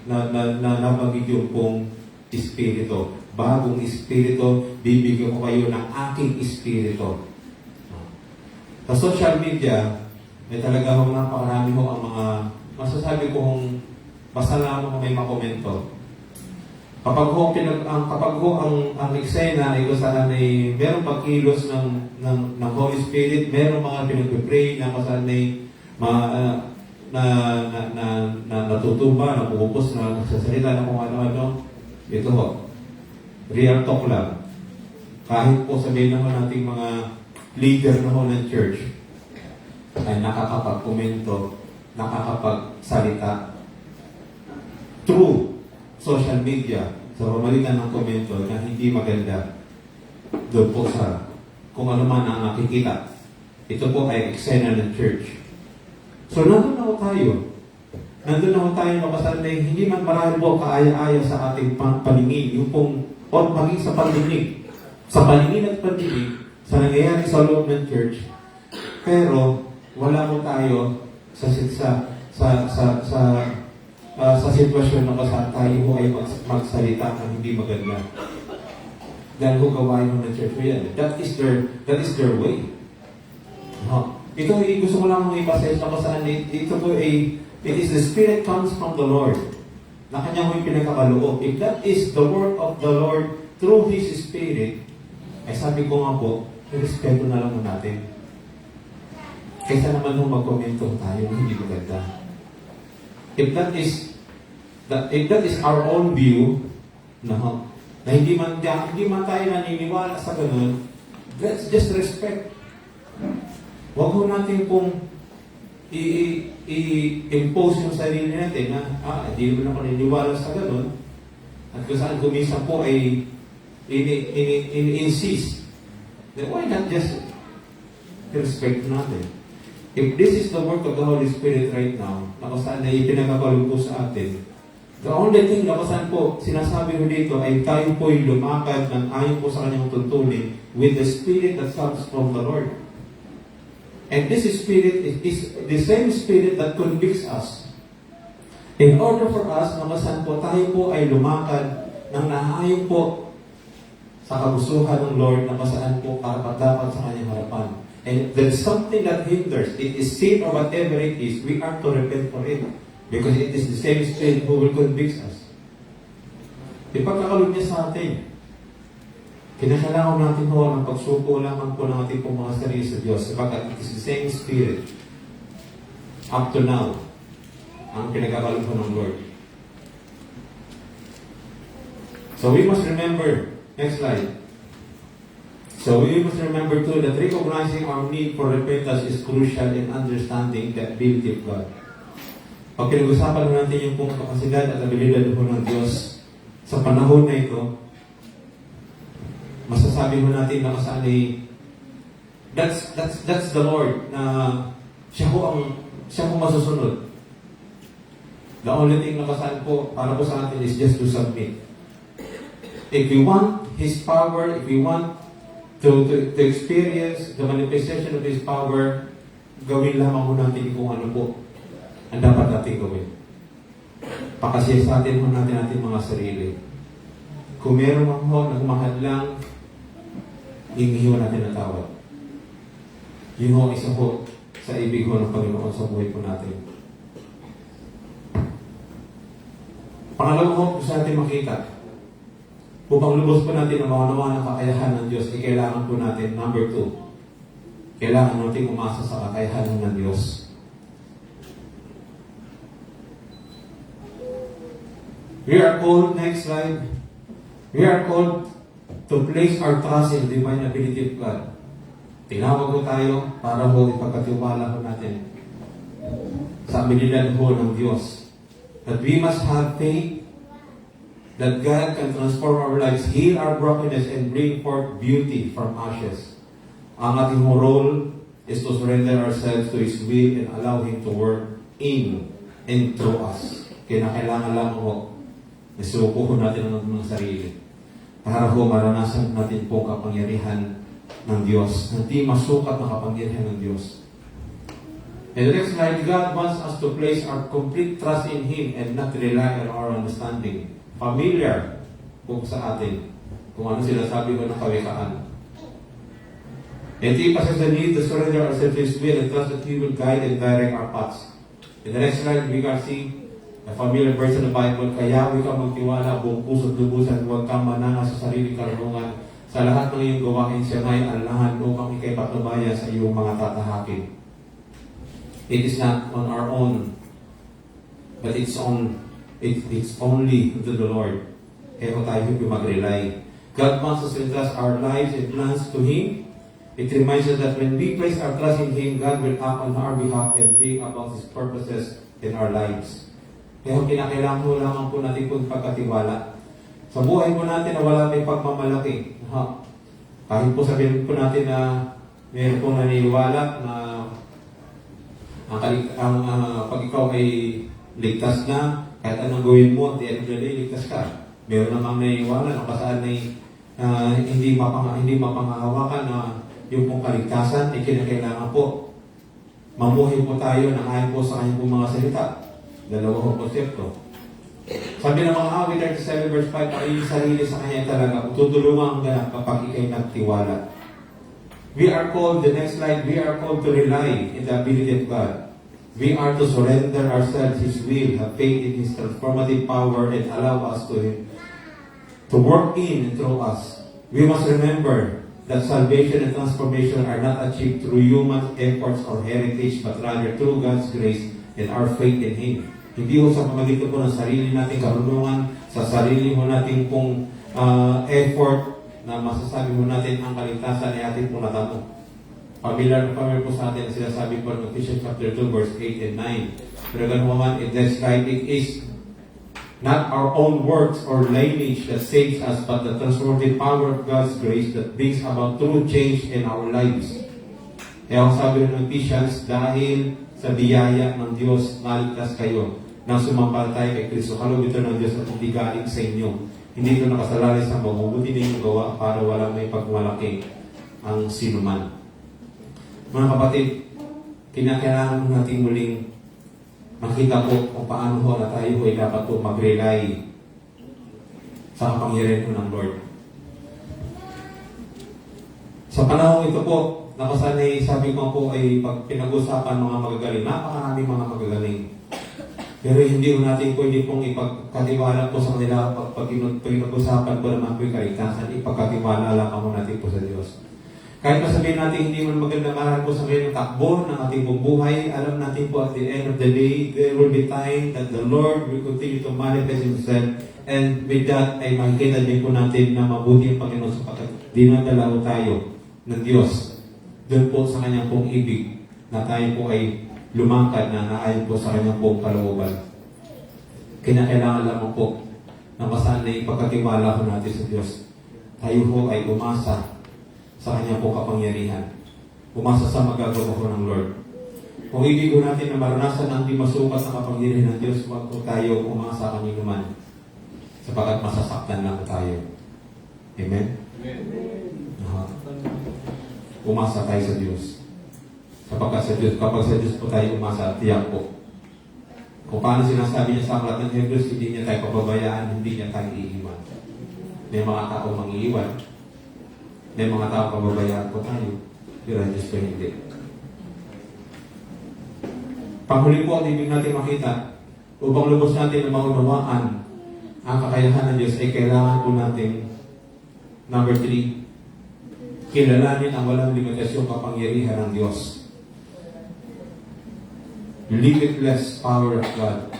na nabagid yung pong espiritu. Bagong espiritu, bibigyan ko kayo ng aking espiritu. Sa social media, may talaga akong napakarami ho ang mga masasabi kong basta lamang kung may makomento. Kapag ho ang eksena ay kung saan ay merong pagkilos ng Holy Spirit, merong mga pinag-pray na kung saan ay natutumba, napupupos na nagsasalita na kung ano-ano. Ito ho, real talk lang. Kahit po sabihin naman nating mga leader na ho ng church ay nakakapag-komento, nakakapagsalita through social media sa pamalitan ng komento na hindi maganda doon po sa kung ano man ang nakikita. Ito po ay eksena ng church. So, nandun na ho tayo. Nandun na ho tayo na kasanay, hindi man marahil po kaaya-aya sa ating paningin, yung pong, o maging sa paningin. Sa paningin at paningin, sa nangyayari sa loob ng church, pero wala po tayo sa sitwasyon na kasaan tayo ho ay magsalita ng hindi maganda. Dahil ho gawain ho ng church mo yan. That is their way. Ito gusto ko lang i-passage na kasaan. Ito po ay, it is the Spirit comes from the Lord. Na kanya ho yung pinagkakaloob. If that is the work of the Lord through His Spirit, ay sabi ko nga po, respeto na lang mo natin. Kaysa naman ho magkomento tayo na hindi maganda. If that is our own view, na hindi man tayo naniniwala sa ganun, let's just respect. Huwag ho natin pong i-impose yung sarili natin na, hindi naman ako naniniwala sa ganun. At kung saan kumisa po ay insist. Then why not just respect natin? If this is the work of the Holy Spirit right now, na kung saan na ipinagkakalog po sa atin, the only thing na kung saan po sinasabi mo dito ay tayo po yung lumakad ng ayon po sa kanyang tuntunin with the Spirit that comes from the Lord. And this Spirit is the same Spirit that convicts us. In order for us na kung saan po tayo po ay lumakad ng naayon po sa kagustuhan ng Lord na kung saan po dapat sa kanyang harapan. And there's something that hinders. It is sin or whatever it is, we are to repent for it. Because it is the same Spirit who will convict us. Ipagkakalog niya sa atin. Kinakailangan natin ho ng pagsuko lamang po ng ating pong mga sarili sa Diyos. Sapagkat it is the same Spirit up to now ang pinagkakalog po ng Lord. So we must remember, next slide. So we must remember too that recognizing our need for repentance is crucial in understanding the ability of God. Pag pinag-usapan natin yung pong kapasidad at abilidad po ng Diyos sa panahon na ito, masasabi mo natin na kasaan ay that's the Lord na siya po masusunod. The only thing na kasaan po para po sa atin is just to submit. If we want His power, if we want to experience the manifestation of His power, gawin lamang mo natin kung ano po ang dapat natin gawin. Pakasiya sa atin mo natin mga sarili. Kung meron man ho, nagmahal lang, hingihiwa natin ang tawad. Yun ho, isa ho sa ibig ho ng Panginoon sa buhay po natin. Pangalawa ho, gusto natin makita. Upang lubos po natin ang mga naman ng kakayahan ng Diyos, kailangan po natin, number 2, kailangan natin umasa sa kakayahan ng Diyos. We are called, next slide, we are called to place our trust in the divine ability of God. Tinawag ko tayo para ho ipagkatiwala ho natin sa abilidad ho ng Diyos. That we must have faith that God can transform our lives, heal our brokenness, and bring forth beauty from ashes. Ang ating role is to surrender ourselves to His will and allow Him to work in and through us. Kailangan lang ho, isuko ho natin ang mga sarili para ho maranasan natin po kapangyarihan ng Diyos. Hindi masukat na kapangyarihan ng Diyos. And the next slide, God wants us to place our complete trust in Him and not rely on our understanding. Familiar po sa atin kung ano sila sabi ko ng kawikaan. And He passes the need to surrender ourselves to His will and trust that He will guide and direct our paths. In the next slide, we can see a familiar verse of the Bible, kaya huwag kang magtiwala, buong puso't lubusan, huwag kang mananga sa sariling karunungan. Sa lahat ng iyong gawain, siya ngay alahan upang ikay patnubayan sa iyong mga tatahakin. It is not on our own, but it's only to the Lord. Kaya tayo mag-rely. God wants us to entrust our lives and plans to Him. It reminds us that when we place our trust in Him, God will act on our behalf and bring about His purposes in our lives. Kaya kinakailangan po lamang po natin po pagkatiwala. Sa buhay po natin na wala may pagmamalaki. Kahit po sabihin po natin na mayroon pong naniniwala na pag ikaw ay ligtas na, kahit anong gawin mo, at the end of the day, ligtas ka. Meron namang naniniwala na kasaan ay hindi mapangahawakan na yung pong kaligtasan ay kinakailangan po. Mamuhay po tayo ng ayon po sa kanyang mga salita. Dalawa ho konsepto. Sabi ng mga awit 37 verse 5, ay sarili sa kanya talaga, tutulungan ka kapag ikay nagtiwala. We are called, the next slide, we are called to rely in the ability of God. We are to surrender ourselves His will, have faith in His transformative power, and allow us to work in and through us. We must remember that salvation and transformation are not achieved through human efforts or heritage, but rather through God's grace and our faith in Him. Hindi ho sa pamagitan po ng sarili nating karunungan, sa sarili ho nating pong effort na masasabi mo natin ang kaligtasan ay ating po natamo. Familiar po sa atin ang sinasabi po ng Ephesians chapter 2 verse 8 and 9. Pero ganun man, it is not our own works or lineage that saves us, but the transformative power of God's grace that brings about true change in our lives. Kaya ang sabi ng Ephesians, dahil sa biyaya ng Diyos, naligtas kayo nang sumampalataya kay Kristo. Kaloob ito ng Diyos at hindi galing sa inyo. Hindi ito nakasalalay sa mabubuti ninyong gawa para walang may pagmalaki ang sinuman. Mga kapatid, kinakailangan natin muling makita po kung paano ho na tayo ay dapat po mag-rely sa kapangyarihan ng Lord. Sa panahon ito po, nakasanay, sabi ko po ay pag pinag-usapan mga magagaling, napakaraming mga magagaling. Pero hindi ko natin pwede pong ipagkatiwala po sa kanila pag pinag-usapan po naman po yung kaligtasan, ipagkatiwala lang po natin po sa Diyos. Kahit pa sabihin natin hindi man magandang aral po sa ngayon takbo ng ating buhay, alam natin po at the end of the day, there will be time that the Lord will continue to manifest Himself, and with that ay makikita din po natin na mabuti ang Panginoon sapagkat dinadala po tayo ng Diyos doon po sa kanyang pong ibig na tayo po ay lumangkad na naayon po sa kanyang pong kalooban. Kinakailangan lamang po na masanay pagkatiwala ko natin sa Diyos. Tayo po ay umasa sa kanyang pong kapangyarihan. Umasa sa magagawa ko ng Lord. Kung ibig ko natin na maranasan ang di masukat na kapangyarihan ng Diyos, huwag po tayo umasa kanyang naman sapagkat masasaktan lang tayo. Amen? Umasa tayo sa Diyos. Kapag sa Diyos po tayo umasa, tiyak po. Kung paano sinasabi niya sa aklat ng Hebrews, hindi niya tayo pababayaan, hindi niya tayo iiwan. May mga tao mangiiwan. May mga tao pababayaan po tayo. Pero Diyos po hindi. Panghuli po ang ibig natin makita, upang lubos natin na maunawaan ang kakayahan ng Diyos ay kailangan po natin, number 3, kilalanin ang walang limitasyong kapangyarihan ng Diyos. Limitless power of God.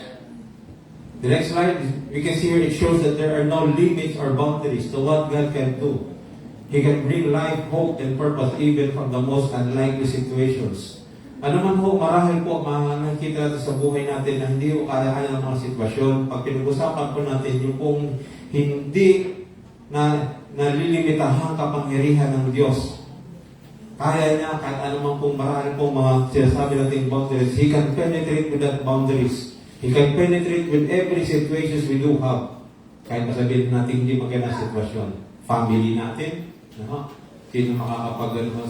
The next slide, we can see here, it shows that there are no limits or boundaries to what God can do. He can bring life, hope, and purpose even from the most unlikely situations. Ano man ho, marahil po, makikita natin sa buhay natin na hindi po kaya ng mga sitwasyon. Pag pinag-usapan po natin yung pong hindi na nalilimitahan kapangyarihan ng Diyos. Kaya niya kahit anumang pong marahil pong mga sinasabi natin boundaries. He can penetrate with that boundaries. He can penetrate with every situations we do have. Kahit masabihin natin hindi magandang sitwasyon. Family natin, no? Sino makakapagano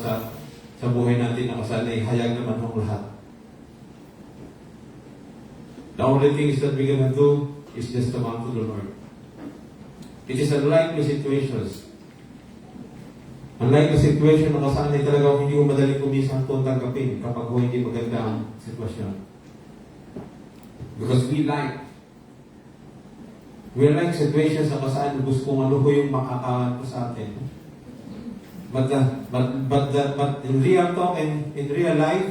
sa buhay natin na kasanay, hayag naman ang lahat. The only things that we're gonna do is just to come to the Lord. It is unlikely situations. Unlikely situation na kasanay talaga hindi mo madaling kumisan kung tanggapin kapag hindi maganda ang sitwasyon. Because we like situations na kasaan gusto kung ano ko yung makakawan ko sa atin. But in real talk and in real life,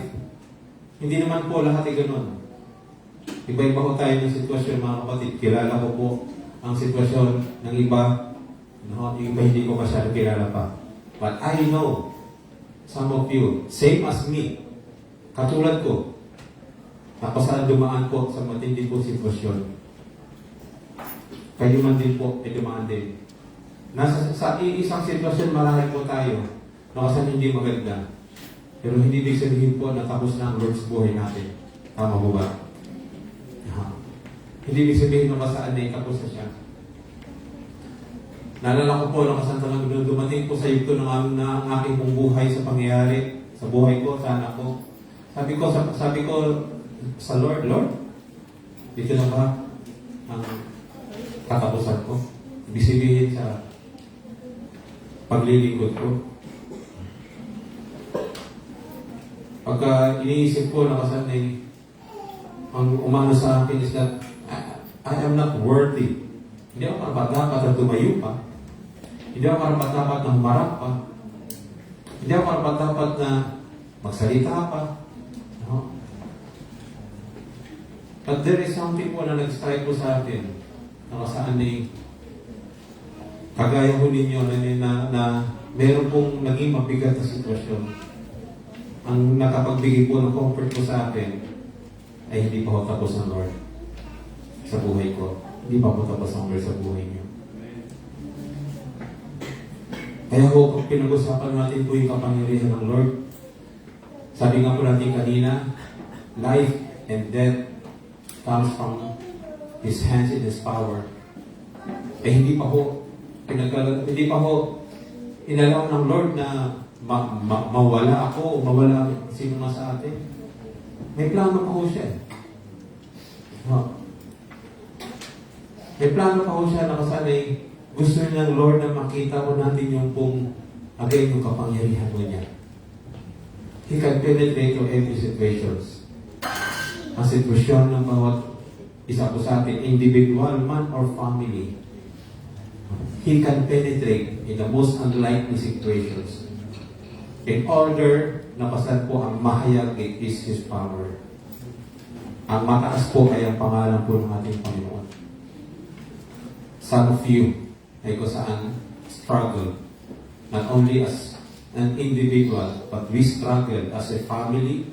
hindi naman po lahat ay ganun. Iba-iba ko tayo ng sitwasyon, mga kapatid. Kilala ko po ang sitwasyon ng iba. No? Yung iba hindi ko masyadong kilala pa. But I know some of you, same as me, katulad ko, tapos saan dumaan po sa matindi po sitwasyon. Kayo man din po ay dumaan din. Sa isang sitwasyon marahil po tayo na kasan hindi maganda. Pero hindi ibig sabihin po na tapos na ang Lord sa buhay natin. Tama po ba? Hindi ibig sabihin na kasaan na tapos na siya. Naalala ko po na kasan talagang dumating po sa yugto ng aking pong buhay sa pangyayari. Sa buhay ko, sa anak ko. Sabi ko sa Lord, dito na ba ang katapusan ko? Ibig sabihin sa paglilingkod ko. Pagka iniisip ko na kasanay, ang umano sa akin is that I am not worthy. Hindi ako karapat-dapat na tumayo pa. Hindi ako karapat-dapat na humarap pa. Hindi ako karapat-dapat na magsalita pa. No? But there is something po na nag-strike po sa atin na kasaan ni kagaya ho ninyo na meron pong naging mabigat na sitwasyon. Ang nakapagbigay po ng comfort po sa atin ay hindi pa ho tapos ng Lord sa buhay ko. Hindi pa po tapos ng Lord sa buhay niyo. Kaya ho, kung pinag-usapan natin po yung kapangyarihan ng Lord, sabi nga po natin kanina, life and death comes from His hands and His power. Eh hindi pa ho inalaw ng Lord na mawala ako o mawala sino nga sa atin. May plano pa ho siya. May plano pa ho siya na kasanay gusto niya ng Lord na makita ko natin yung pong again yung kapangyarihan mo niya. He can penetrate to every situations. Ang sitwasyon ng bawat isa po sa atin, individual man or family, He can penetrate in the most unlikely situations. In order na pasan po ang mahayag is His power. Ang mataas po ay ang pangalan po ng ating Panginoon. Some of you ay kung saan struggle, not only as an individual, but we struggle as a family.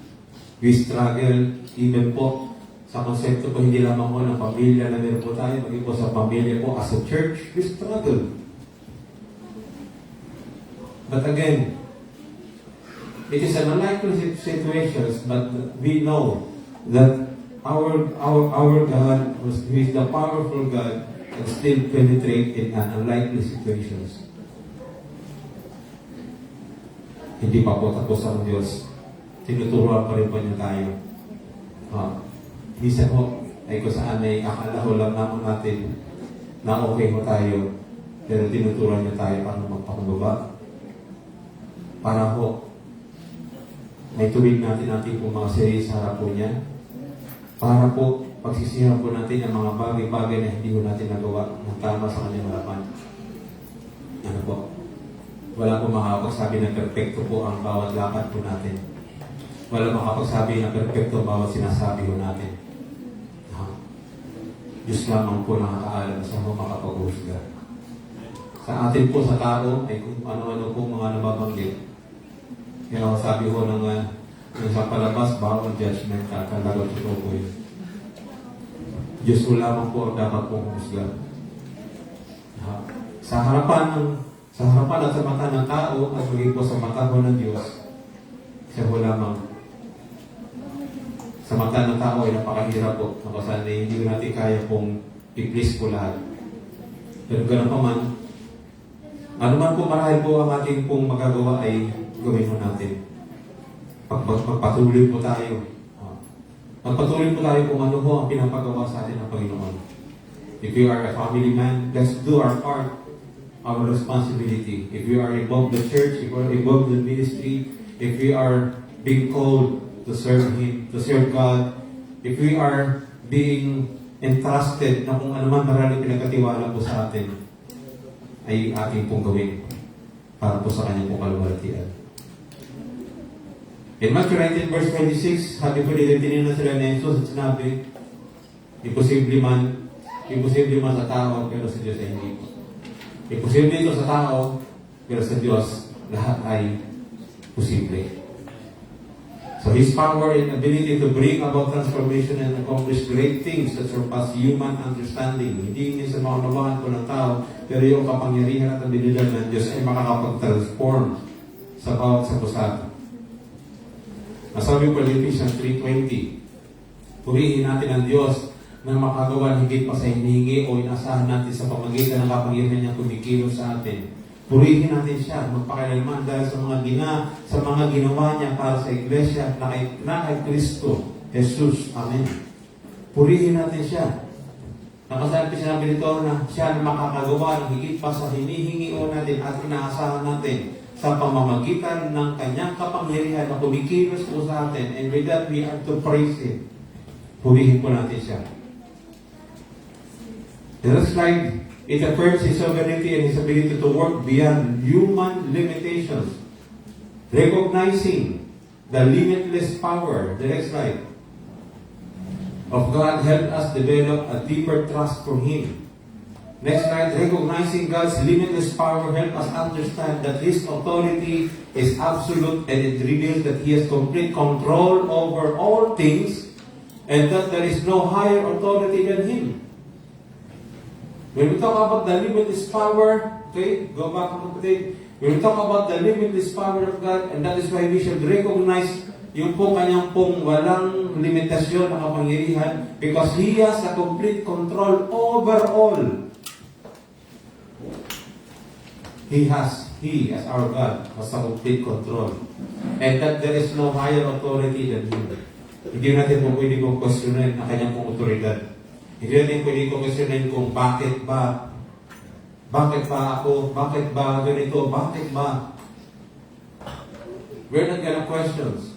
We struggle even po sa konsepto po, hindi lamang po ng pamilya na meron po tayo, maging po sa pamilya po as a church, we struggle. But again, it is an unlikely situations, but we know that our God, who is the powerful God, can still penetrate in an unlikely situations. Hindi pa po tapos ang Diyos. Tinuturuan pa rin po niya tayo. Minsan ho, ay kung saan ay akala ho lang naman natin na okay mo tayo, pero tinuturuan niya tayo paano magpakumbaba. Para ho, may tuwid natin po mga sarili sa harap po niya. para po pagsisihan po natin ang mga bagay-bagay na hindi po natin nagawa ng tama sa kanyang harapan. Ano po? Wala po makakapagsabi na perfecto po ang bawat lakad po natin. Wala makakapagsabi na perfecto ang bawat sinasabi po natin. Diyos lamang po nakakaalam sa mga makapag-uhusga. Sa atin po sa tao ay kung ano-ano po mga nababanggit. Kaya sabi ko ng sa palabas, bawal judgment, kakalagot ito po yun. Diyos po lamang po ang dapat pong husga. Sa harapan at sa mata ng tao at maging po sa mata po ng Diyos, siya po lamang. Sa mata ng tao ay napakahirap po. Nakasan na hindi natin kaya pong i-please po lahat. Pero gano'n pa man, ano man po marahil po ang ating pong magagawa ay gawin mo natin. Magpatuloy po tayo. Magpatuloy po tayo kung ano po ang pinapagawa sa atin ng Panginoon. If you are a family man, let's do our part, our responsibility. If you are involved in the church, if you are involved in the ministry, if we are being called to serve Him, to serve God, if we are being entrusted na kung ano man maraming pinagkatiwala po sa atin, ay ating pong gawin para po sa kanyang pong kaluwalhatian. In Matthew 19 verse 26, sabi po dito, tinignan sila ni Jesus at sinabi, imposible man sa tao, pero sa Diyos ay hindi po. Imposible ito sa tao, pero sa Diyos, lahat ay posible. So His power and ability to bring about transformation and accomplish great things that surpass human understanding. Hindi sa maunawaan po ng tao, pero yung kapangyarihan at abilidad ng Diyos ay makakapag-transform sa bawat sapusado. Nasabi po in Ephesians 3:20, purihin natin ang Diyos na makagawa higit pa sa hinihingi o inasahan natin sa pamagitan ng kapangyarihan niya kumikilos sa atin. Purihin natin siya, magpakailanman dahil sa mga ginawa niya para sa iglesia na kay Kristo, Jesus. Amen. Purihin natin siya. Nakasabi sinabi nito na siya na makakagawa ng higit pa sa hinihingi o natin at inaasahan natin sa pamamagitan ng kanyang kapangyarihan na kumikilos po sa atin. And with that, we have to praise Him. Purihin po natin siya. The next slide. It affirms His sovereignty and His ability to work beyond human limitations. Recognizing the limitless power, the next slide, of God helped us develop a deeper trust for Him. Next slide, recognizing God's limitless power helped us understand that His authority is absolute and it reveals that He has complete control over all things and that there is no higher authority than Him. When we talk about the limitless power, okay, go back a bit. When we talk about the limitless power of God, and that is why we should recognize yung po kanyang pong walang limitasyon na kapangyarihan because He has a complete control over all. He as our God, has a complete control. And that there is no higher authority than Him. Hindi natin po pwede kong questionin ang kanyang pong otoridad. Hindi natin pwede kong questionin kung bakit ba ako, bakit ba ganito, bakit ba? We're not gonna questions.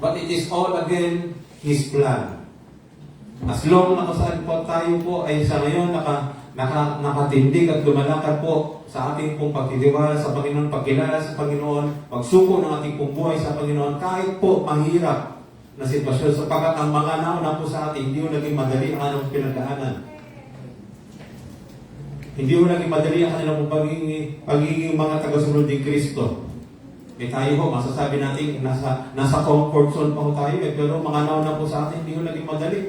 But it is all again His plan. As long na saan po tayo po ay sa ngayon nakatindig at lumalakad po sa ating pong pagtitiwala sa Panginoon, pagkilala sa Panginoon, pagsuko ng ating pong buhay sa Panginoon, kahit po mahirap na sitwasyon sapagkat ang mga nauna po sa atin, hindi mo naging madali ang anong pinagdaanan. Hindi mo naging madali ang kanilang pagiging mga tagasunod ni Kristo. Tayo ho, masasabi natin, nasa comfort zone pa ho tayo, pero mga nauna po sa atin, hindi mo naging madali.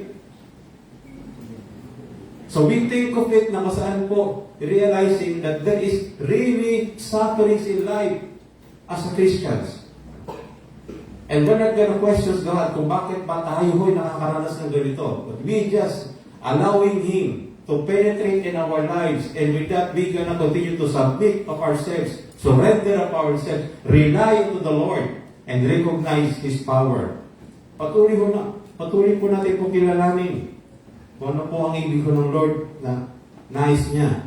So we think of it na masaan po, realizing that there is really sufferings in life as a Christians. And we're not gonna question God kung bakit ba tayo ho'y nakakaranas ng ganito. But we just allowing Him to penetrate in our lives, and with that, we're gonna continue to submit of ourselves, surrender of ourselves, rely on the Lord, and recognize His power. Patuloy po natin po kilalanin kung ano po ang ibig ko ng Lord na nais niya.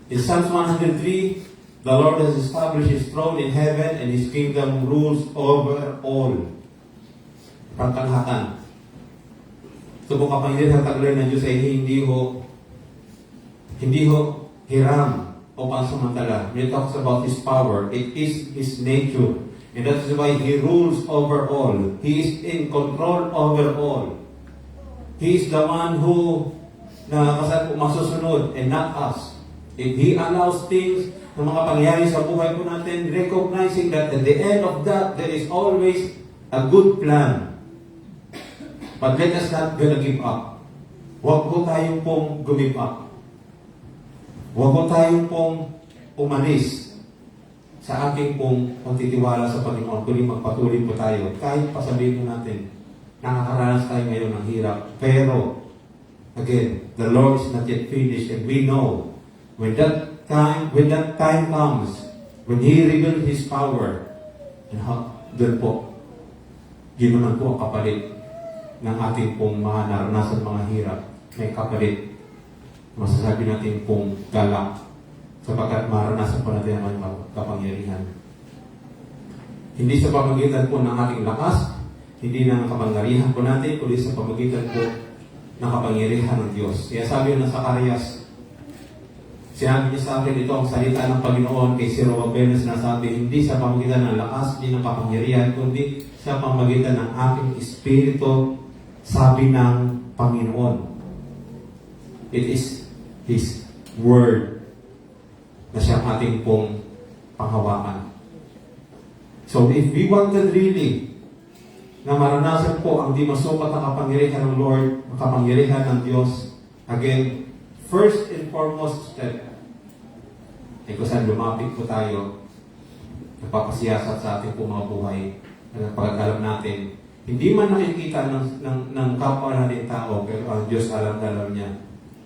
In Psalms 103, the Lord has established His throne in heaven and His kingdom rules over all. pangkalahatan. So kung kapangyarihan sa taglay ng Diyos ay hindi ho hiram o pansamantala. When it talks about His power, it is His nature. And that is why He rules over all. He is in control over all. He is the one who masusunod and not us. If He allows things na mga pangyayari sa buhay po natin, recognizing that at the end of that, there is always a good plan. But let us not gonna give up. Huwag po tayong pong give up. Huwag po tayong pong umalis sa ating pong pagtitiwala sa Panginoon. Kundi magpatuloy po tayo. Kahit pasabihin mo natin, nakakaranas tayo ngayon ng hirap. Pero, again, the Lord is not yet finished, and we know when that time comes, when He reveals His power, and doon po, yun naman po ang kapalit ng ating pong mga naranasan mga hirap. May kapalit, masasabi natin pong galak, sapagkat maranasan po natin ang kapangyarihan. Hindi sa pamagitan po ng ating lakas, hindi ng kapangyarihan po natin, kundi sa pamagitan po ng kapangyarihan ng Diyos. Kaya sabi na sa Sakarias, sinabi niya sa akin ito ang salita ng Panginoon kay Sir Robenes na sabi, hindi sa pamagitan ng lakas, hindi ng kapangyarihan, kundi sa pamagitan ng aking Espiritu, sabi ng Panginoon. It is His Word na siyang ating pong panghawakan. So if we wanted really na maranasan po ang di masukat na kapangyarihan ng Lord, ang kapangyarihan ng Diyos, again, first and foremost step, ay kung saan lumapit po tayo, nagpapasiyasat sa ating po mga buhay, na pagkakalam natin, hindi man nakikita ng kapwa natin tao, pero ang Diyos alam niya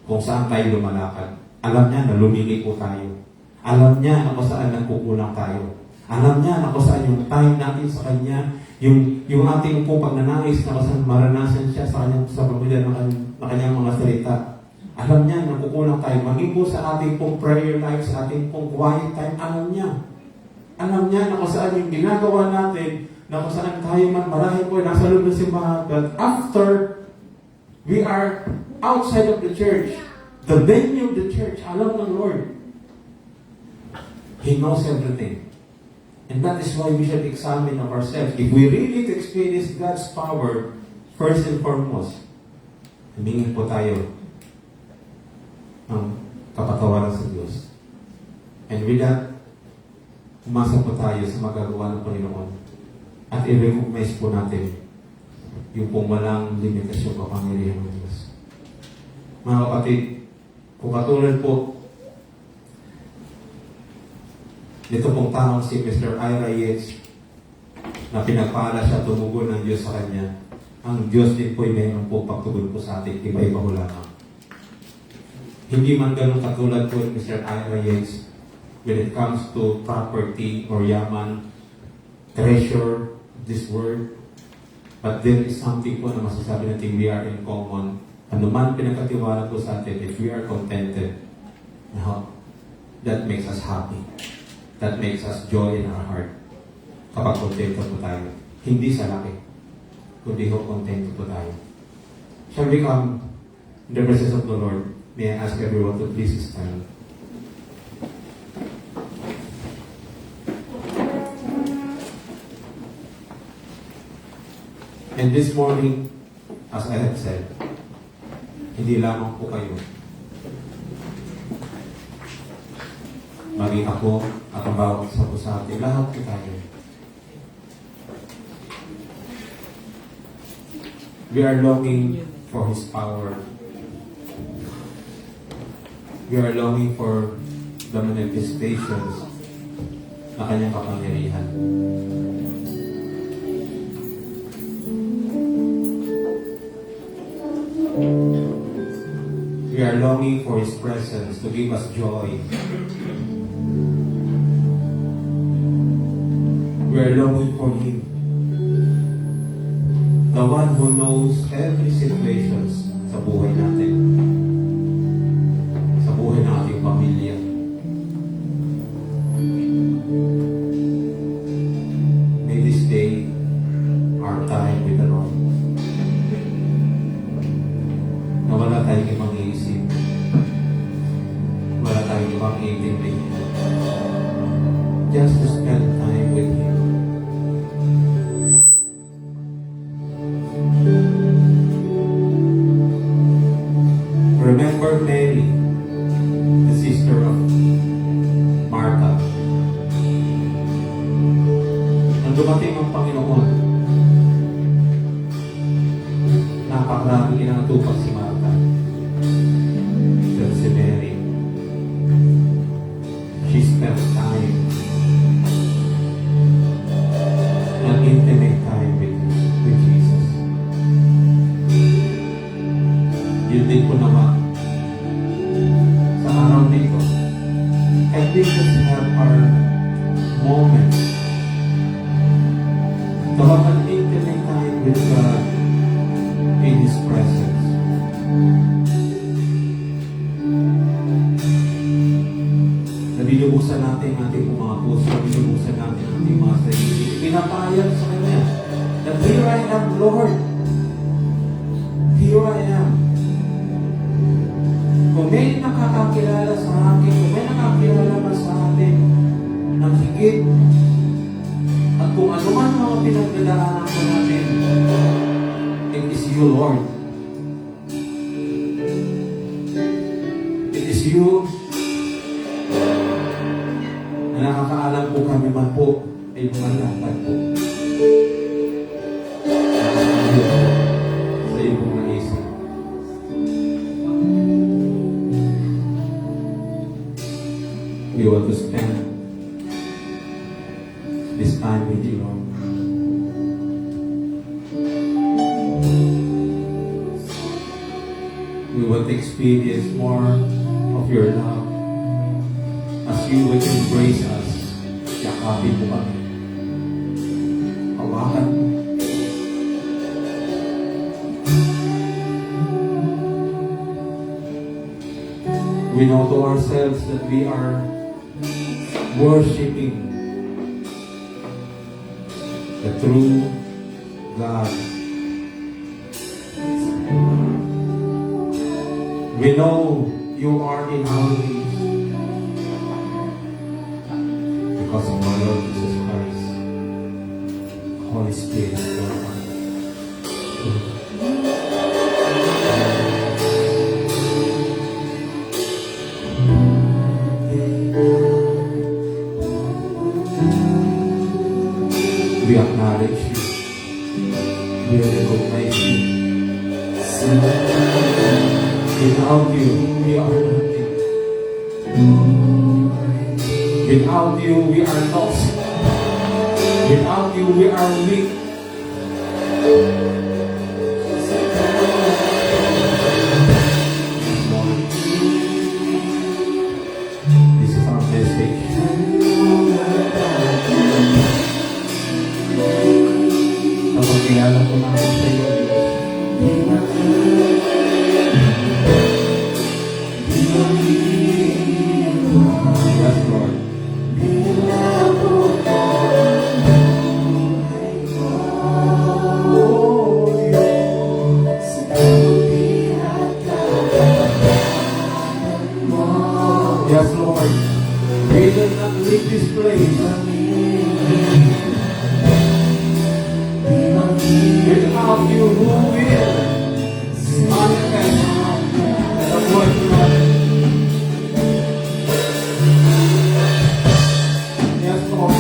kung saan tayo lumalakad. Alam niya na lumili po tayo. Alam niya na kung saan nagkukulang tayo. Alam niya na kung saan yung time natin sa Kanya, yung ating po pagnanais na kung saan maranasan siya sa pamilya ng Kanyang mga salita. Alam niya na kukulang tayo. Maging po sa ating pong prayer life, sa ating pong quiet time, alam niya. Alam niya na kung saan yung ginagawa natin, na kung saan tayo man marahil po nasa loob ng simbahan, but after we are outside of the church, the venue of the church, alam ng Lord. He knows everything. And that is why we should examine of ourselves. If we really to experience God's power, first and foremost, humingin po tayo ng kapatawaran sa Diyos. And with that, umasa po tayo sa magagawa ng Panginoon. At i-recognize po natin yung pong walang limitasyon o kapangyarihan ng Diyos. Mga kapatid, kung katulad po nito pong taong si Mr. Ira Yates na pinagpala siya, tumugon ng Diyos sa kanya, ang Diyos din po ay mayroon po pagtugon po sa atin, iba-iba ho lamang. Hindi man ganun katulad po ni Mr. Ira Yates when it comes to property or yaman, treasure, this word, but there is something po na masasabi natin we are in common. Ano man pinagkatiwala po sa atin, if we are contented, that makes us happy. That makes us joy in our heart. Kapag kontento po tayo. Hindi sa laki, kundi ho kontento po tayo. Shall we come in the presence of the Lord? May I ask everyone to please stand. And this morning, as I have said, hindi lamang po kayo, maging ako at ang bawat isa po sa atin, lahat po tayo. We are longing for His power. We are longing for the manifestations na Kanyang kapangyarihan. We are longing for His presence to give us joy. We are longing for Him, the one who knows every situations sa buhay natin, sa buhay ng ating pamilya. May this day our time with the Lord. makaiintindi niya. Just to spend time with Him. Remember Mary, the sister of Martha. Nang dumating ang Panginoon, napakarami inatupag si Martha. Pero si Mary, she spent time, an intimate time with Jesus. Yun din po naman sa araw nito. And we just have our moment to have an intimate time with God in His presence. Na binubuksan natin ang ating mga puso, binubuksan natin ang ating mga sarili. Pinapayag sa Kanya that here I am, Lord. Here I am. Kung may nakakakilala sa akin, kung may nakakilala man sa atin ng higit, at kung ano man mga pinagdadaanan ko natin, it is you, Lord. It is you na nakakaalam po kami man po ay mga dapat po. Sa iyong naisip. We want to spend this time with you, Lord. We want to experience more of your love as you would embrace us. Yakapin mo kami. Hawakan mo. We know to ourselves that we are worshiping the true God. We know you are in our midst because of our Lord Jesus Christ. Holy Spirit, Lord. We acknowledge you. We recognize you. Without you, we are nothing. Without you, we are lost. Without you, we are weak. This is our message. Kapag kilala ko namin sa iyo, yes, Lord. Yes, Lord. We will not leave this place without you, who will manifest the word of God. Yes, Lord.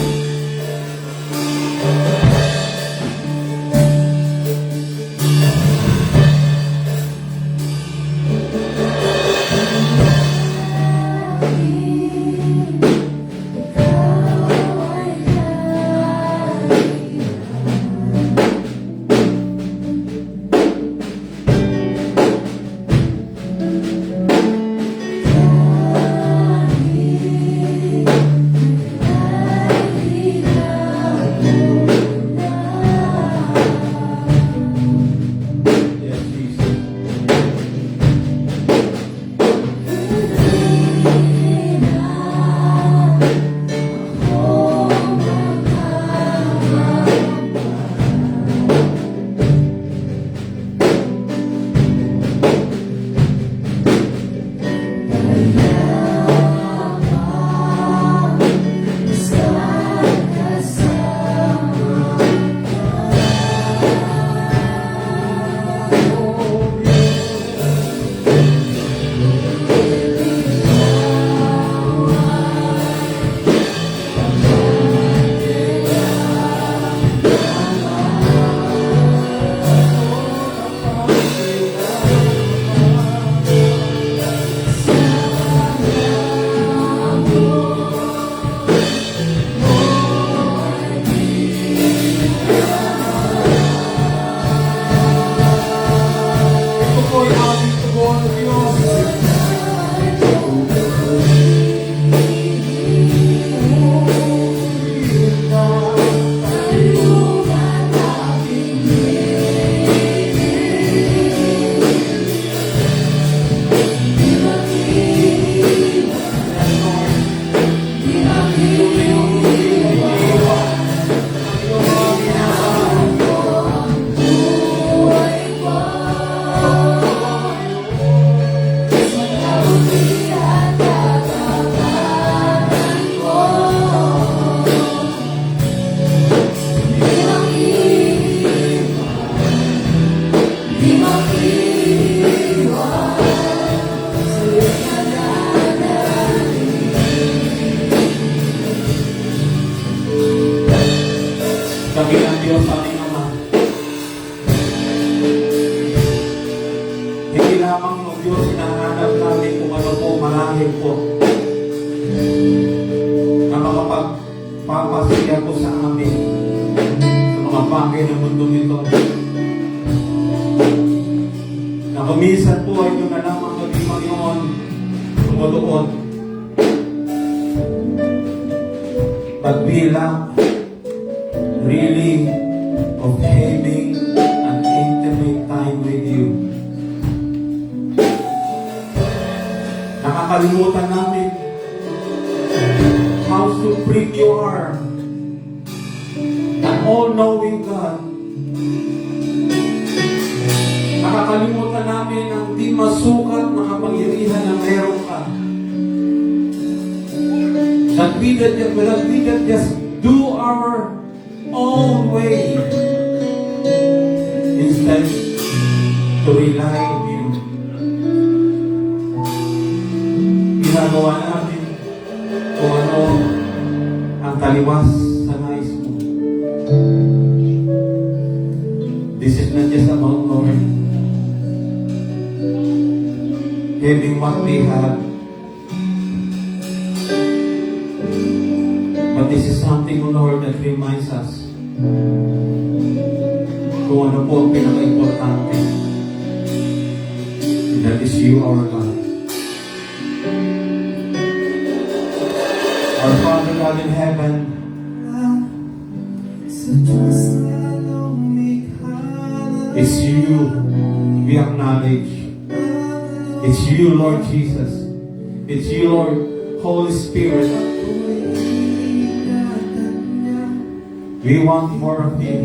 Diyos aming Ama. Hindi lamang o Diyos hinahanap namin kung ano po marahil po na makapagpapasaya po sa amin sa mga bagay ng mundong ito. Na kuminsan po ay doon na lamang maging Panginoon tumutuon. But we lack really of having an intimate time with you. Nakakalimutan namin how supreme you are. An all-knowing God. Nakakalimutan namin ang di masukat na kapangyarihan na meron ka. That we can just do our own way instead to rely on you. Ginagawa natin kung ano ang taliwas sa nais mo. This is not just about Lord having what we have, but this is something, Lord, that reminds us kung ano po ang pinaka-importante. And that is you, our God. Our Father God in heaven, it's you we acknowledge. It's you, Lord Jesus. It's you, Lord, Holy Spirit. We want more of you.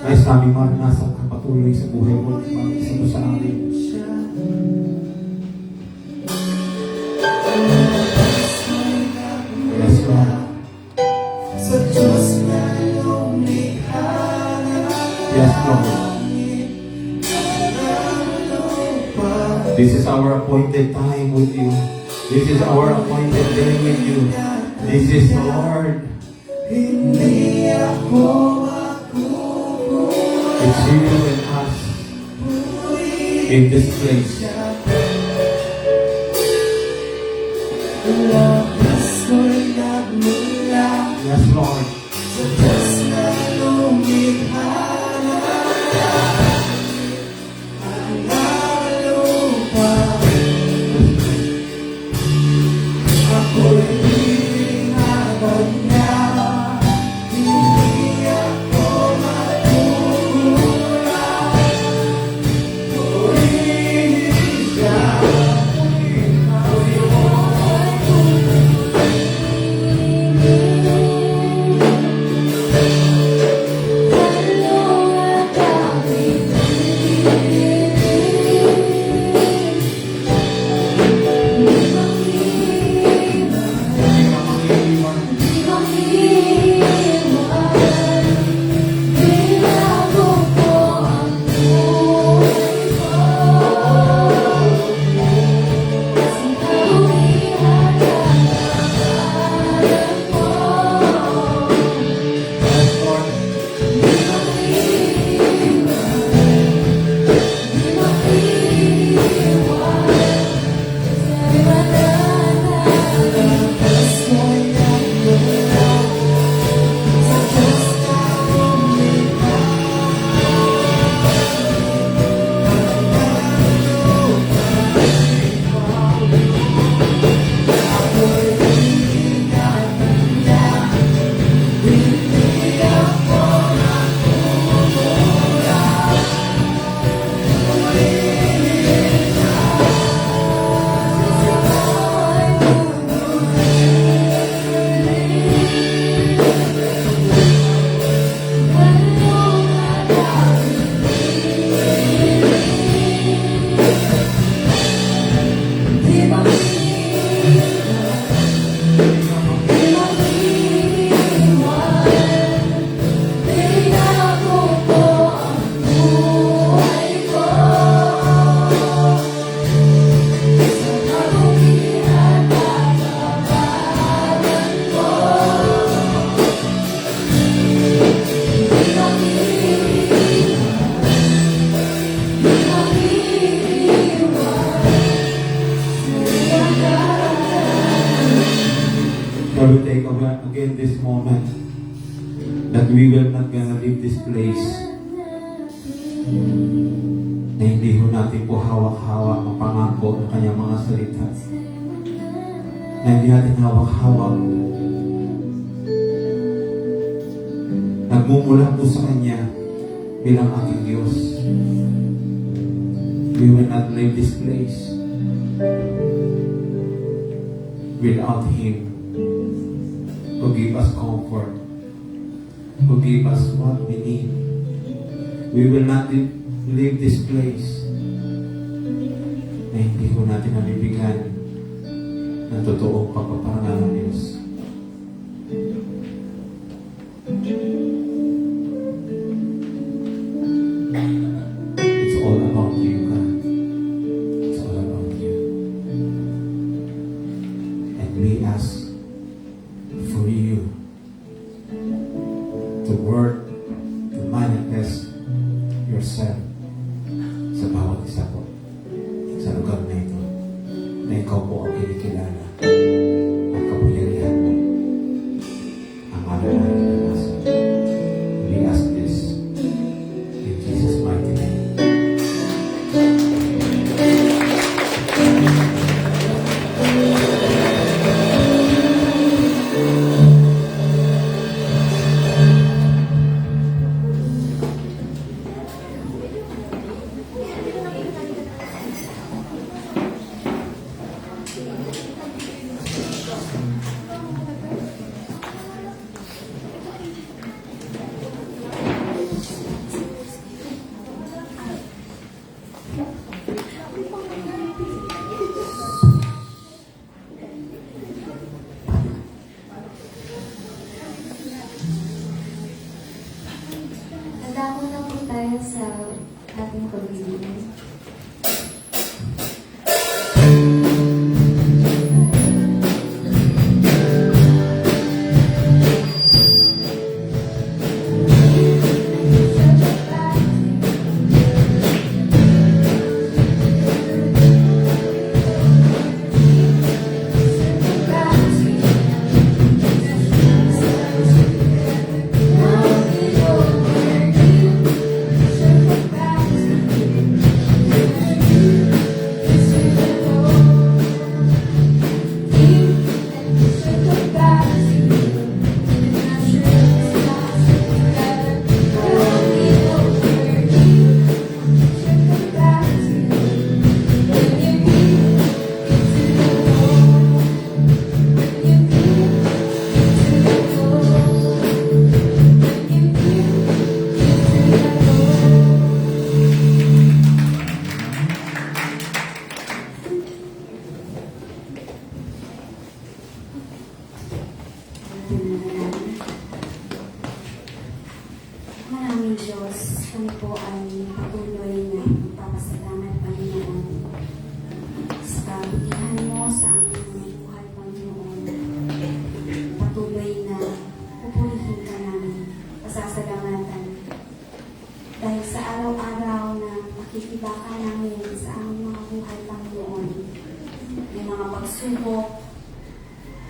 Nais namin maranasan ka patuloy sa buhay mo at mag-isa mo sa amin. Yes, Lord. Yes, Lord. This is our appointed time with you. This is our appointed day with you. This is the Lord. It's you and us in this place. Yes, Lord. Shall we take again this moment that we will not gonna leave this place na hindi ho natin po hawak-hawak ang pangako ng kanyang mga salita. Na hindi natin hawak-hawak. Nagmumula po sa Kanya bilang ating Diyos. We will not leave this place without Him who give us comfort, who give us what we need. We will not leave this place na hindi ko natin nabibigyan ng totoong pagpaparangal ng Diyos. It's all about you, God. It's all about you. And we ask for you to work, to manifest yourself sa bawat isa po sa lugar na ito na ikaw po ang kinikilala at kapangyarihan mo ang aming naranasan. We ask this in Jesus' mighty name. Handa na po tayo sa ating pag-ibig. Maraming Diyos, kami po ay patuloy na magpapasalamat, Panginoon, sa kabutihan mo sa aming buhay, Panginoon. Patuloy na pupurihin ka namin, pasasalamatan. Dahil sa araw-araw na makikibaka namin sa aming mga buhay, Panginoon, may mga pagsubok,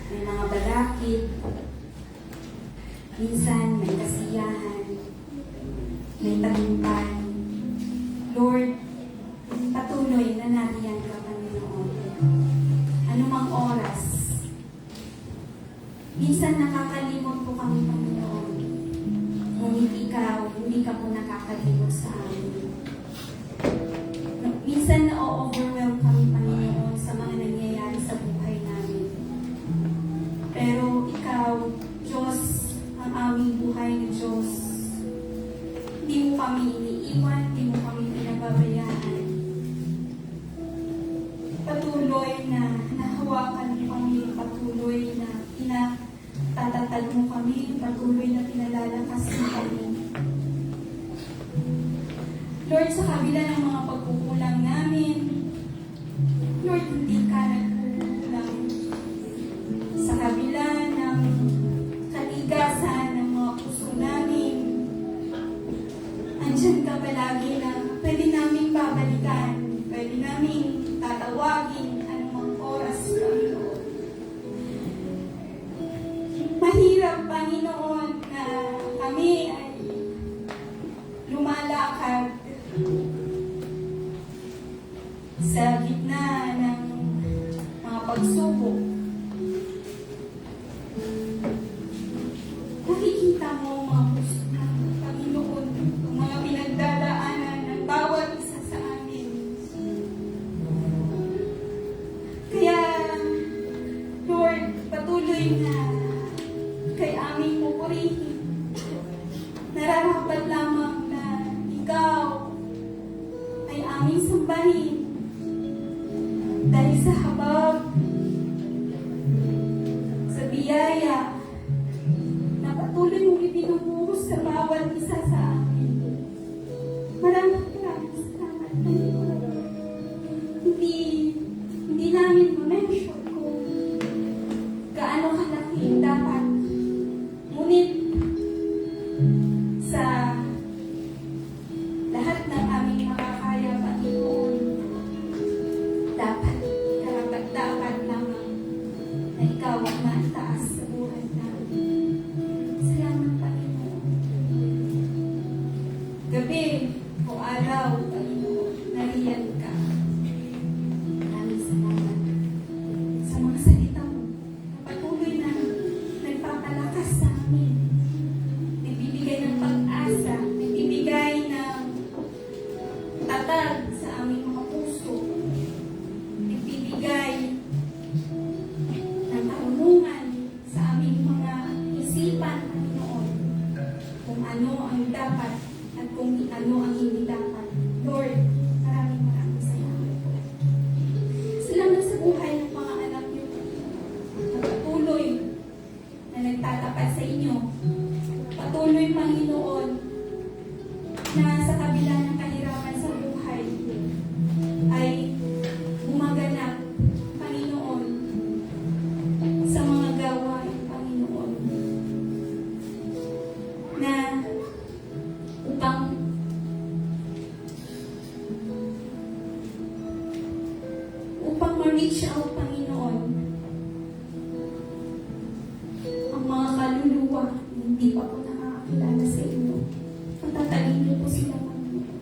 may mga balakid, minsan may kasiyahan, may tagumpay. Lord, patuloy na nariyan ka, Panginoon. Anumang oras, minsan nakakalimot po kami, Panginoon. Ngunit ikaw, hindi ka po nakakalimot sa amin. Minsan na-overwhelm kami, Panginoon, sa mga nangyayari sa buhay namin. Pero ikaw, Diyos, ang aming buhay na Diyos, hindi mo kami iniiwan, hindi mo kami pinababayaan. Patuloy na nahawakan mo kami, patuloy na pinatatatag mo kami, patuloy na pinalalakas mo kami. Lord, sa kabila ng mga pagkukulang namin, Lord, hindi ka nagkukulang. Sa kabila ng katigasan ng mga puso namin, andyan ka palagi na pwede namin babalikan, pwede namin tatawagin anumang oras, Panginoon. pagsubok. Nakikita mo ang mga puso namin, Panginoon, ang mga pinagdadaanan ng bawat isa sa amin. Kaya, Lord, patuloy na kay aming pupurihin. Nararapat lamang na Ikaw ay aming sambahin dahil sa habag, sa biyaya, na patuloy mong ibinubuhos sa bawat isa sa amin. Maraming salamat, Panginoon. Hindi namin ma-mention kung gaano kalaki ang dapat. Ngunit sa lahat ng aming makakaya, Panginoon, dapat, karapat-dapat lamang na Ikaw ang mataas sa buhay namin. Salamat, Panginoon. Gabi o araw, Panginoon, nariyan ka. Maraming salamat sa mga salita mo na patuloy na nagpapalakas sa amin. Nagbibigay ng pag-asa, nagbibigay ng tatag sa aming mga puso, nagbibigay ng karunungan sa aming mga isipan, Panginoon, kung ano ang dapat at kung ano ang hindi dapat. Lord, maraming salamat po. Salamat sa buhay ng mga anak niyo, na patuloy na nagtatapat sa inyo. Patuloy, Panginoon, na sa kabila ng kahirapan sa buhay ay gumaganap, Panginoon, sa mga gawain, Panginoon, na upang ma-reach out, Panginoon, ang mga kaluluwa na hindi pa po nakakakilala sa inyo. Patatalin niyo po sila, Panginoon.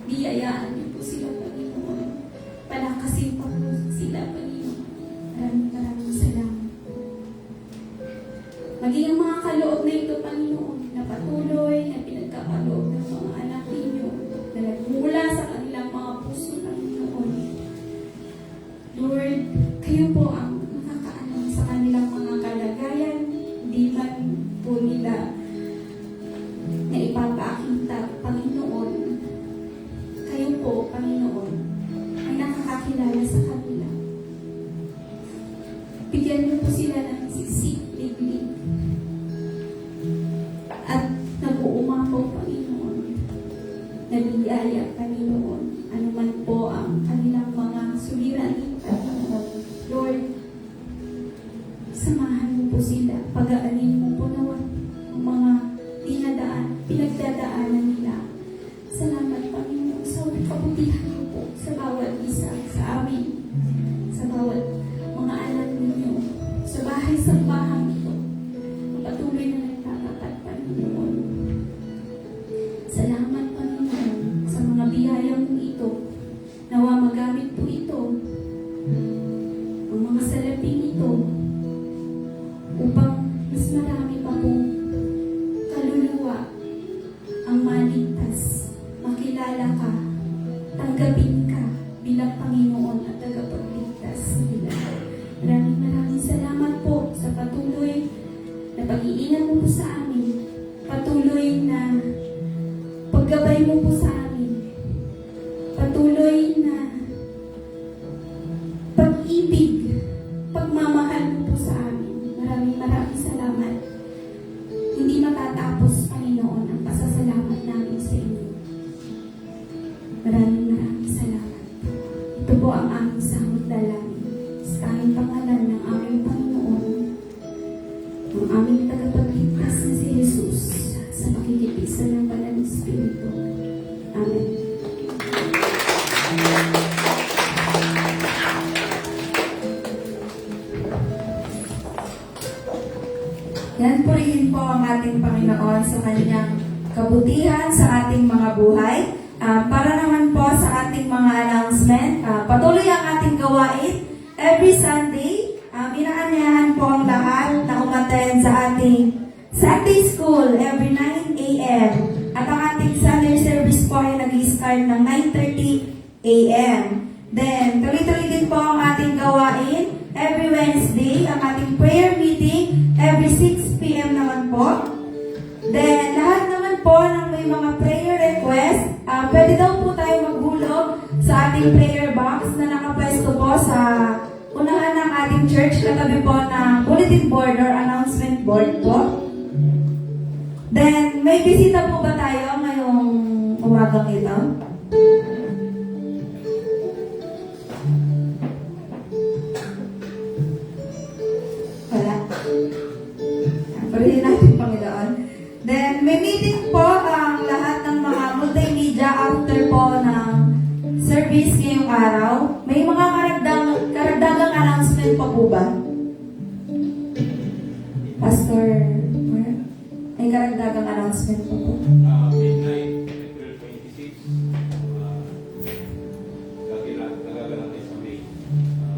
Biyayaan niyo po sila, Panginoon. Palakasin pa po sila, Panginoon. Maraming salamat. Maging ang mga kaloob na ito, Panginoon, na patuloy na pinagkakaloob ng mga anak ninyo na nagmula sa kanilang mga puso, Panginoon. Lord, kayo po ang nakakaalam sa kanilang mga kalagayan, hindi man po nila na ipapakita, Panginoon. Kayo po, Panginoon, ay nakakakilala sa kanila. Bigyan niyo po sila ng siksik, liglig, at nag-uumapaw, Panginoon, na biyaya, Panginoon, anuman po ang kanilang mga suliranin, Panginoon. Lord, samahan mo po sila, pagaanin mo po naman ang mga pinagdadaanan nila. Salamat, Panginoon, sa kabutihan mo po sa bawat isa, sa amin, sa bawat mga anak ninyo, sa bahay-sambahan ito. Patuloy na nagtatapat, Panginoon. Salamat, Panginoon, sa mga biyaya mo ito. Nawa magamit po ito, ang mga salaping ito, upang mas marami pa po kaluluwa ang maligtas, makilala ka, tanggapin ka bilang Panginoon at tagapagligtas nila. Maraming salamat po sa patuloy na pag-iingat mo po sa amin, patuloy na paggabay mo po sa amin, patuloy na pag-ibig, pagmamahal mo po sa amin. Maraming salamat. Hindi matatapos, Panginoon, ang pasasalamat namin sa inyo. Maraming salamat. Ito po ang aming sahod dalangin. Sa kahit pangalan ng aming Panginoon, ang aming tagapagligtas na si Jesus, sa makikipisa ng Banal na Espiritu. Amen. Yan, purihin po ang ating Panginoon sa kanyang kabutihan sa ating mga buhay. Para naman po sa ating mga announcement, patuloy ang ating gawain every Sunday Inaanyayahan po ang lahat na umattend sa ating Sunday School every 9 a.m. At ang ating Sunday service po ay nag-start ng 9:30 a.m. Then, tuloy-tuloy din po ang ating gawain every Wednesday, ang ating prayer meeting every 6 p.m. naman po. Then, lahat naman po ng may mga prayer request, pwede daw po tayo maghulog sa ating prayer box na nakapwesto po sa unahan ng ating church, katabi po ng bulletin board or announcement board po. Then, may bisita po ba tayo ngayong umagang ito? Wala. Purihin natin, Panginoon. Then, may meeting po ang lahat ng mga multimedia after po ng service ngayong araw. May mga karagdagang announcement pa po ba? Pastor, may karagdagang announcement po po. Midnight, April 26. Nagaganap sa May.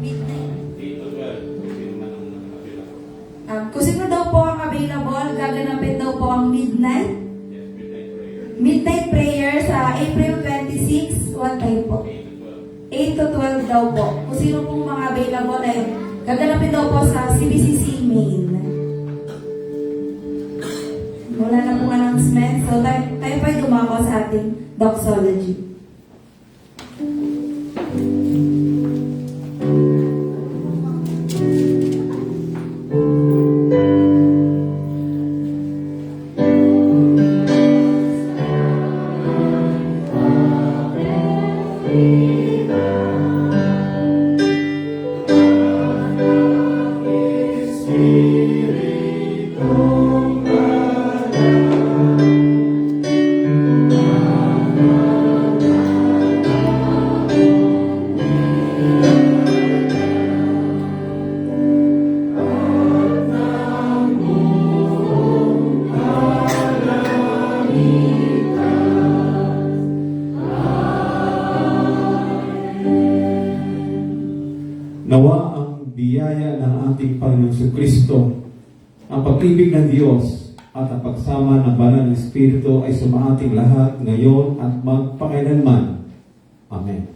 Midnight. 8 to 12. Kung sino man ang available. Kung sino daw po ang available, gaganapin daw po ang midnight. Yes, midnight prayer. Midnight prayer sa April 26. What time po? 8 to 12 daw po. Kung sino pong mga available ay gaganapin daw po sa CBCC main. Wala na pong announcement. So, tayo po'y dumako sa ating doxology. Nawa ang biyaya ng ating Panginoong Jesucristo, ang pag-ibig ng Diyos at ang pagsama ng Banal na Espiritu ay sumaating lahat ngayon at magpakailanman. Amen.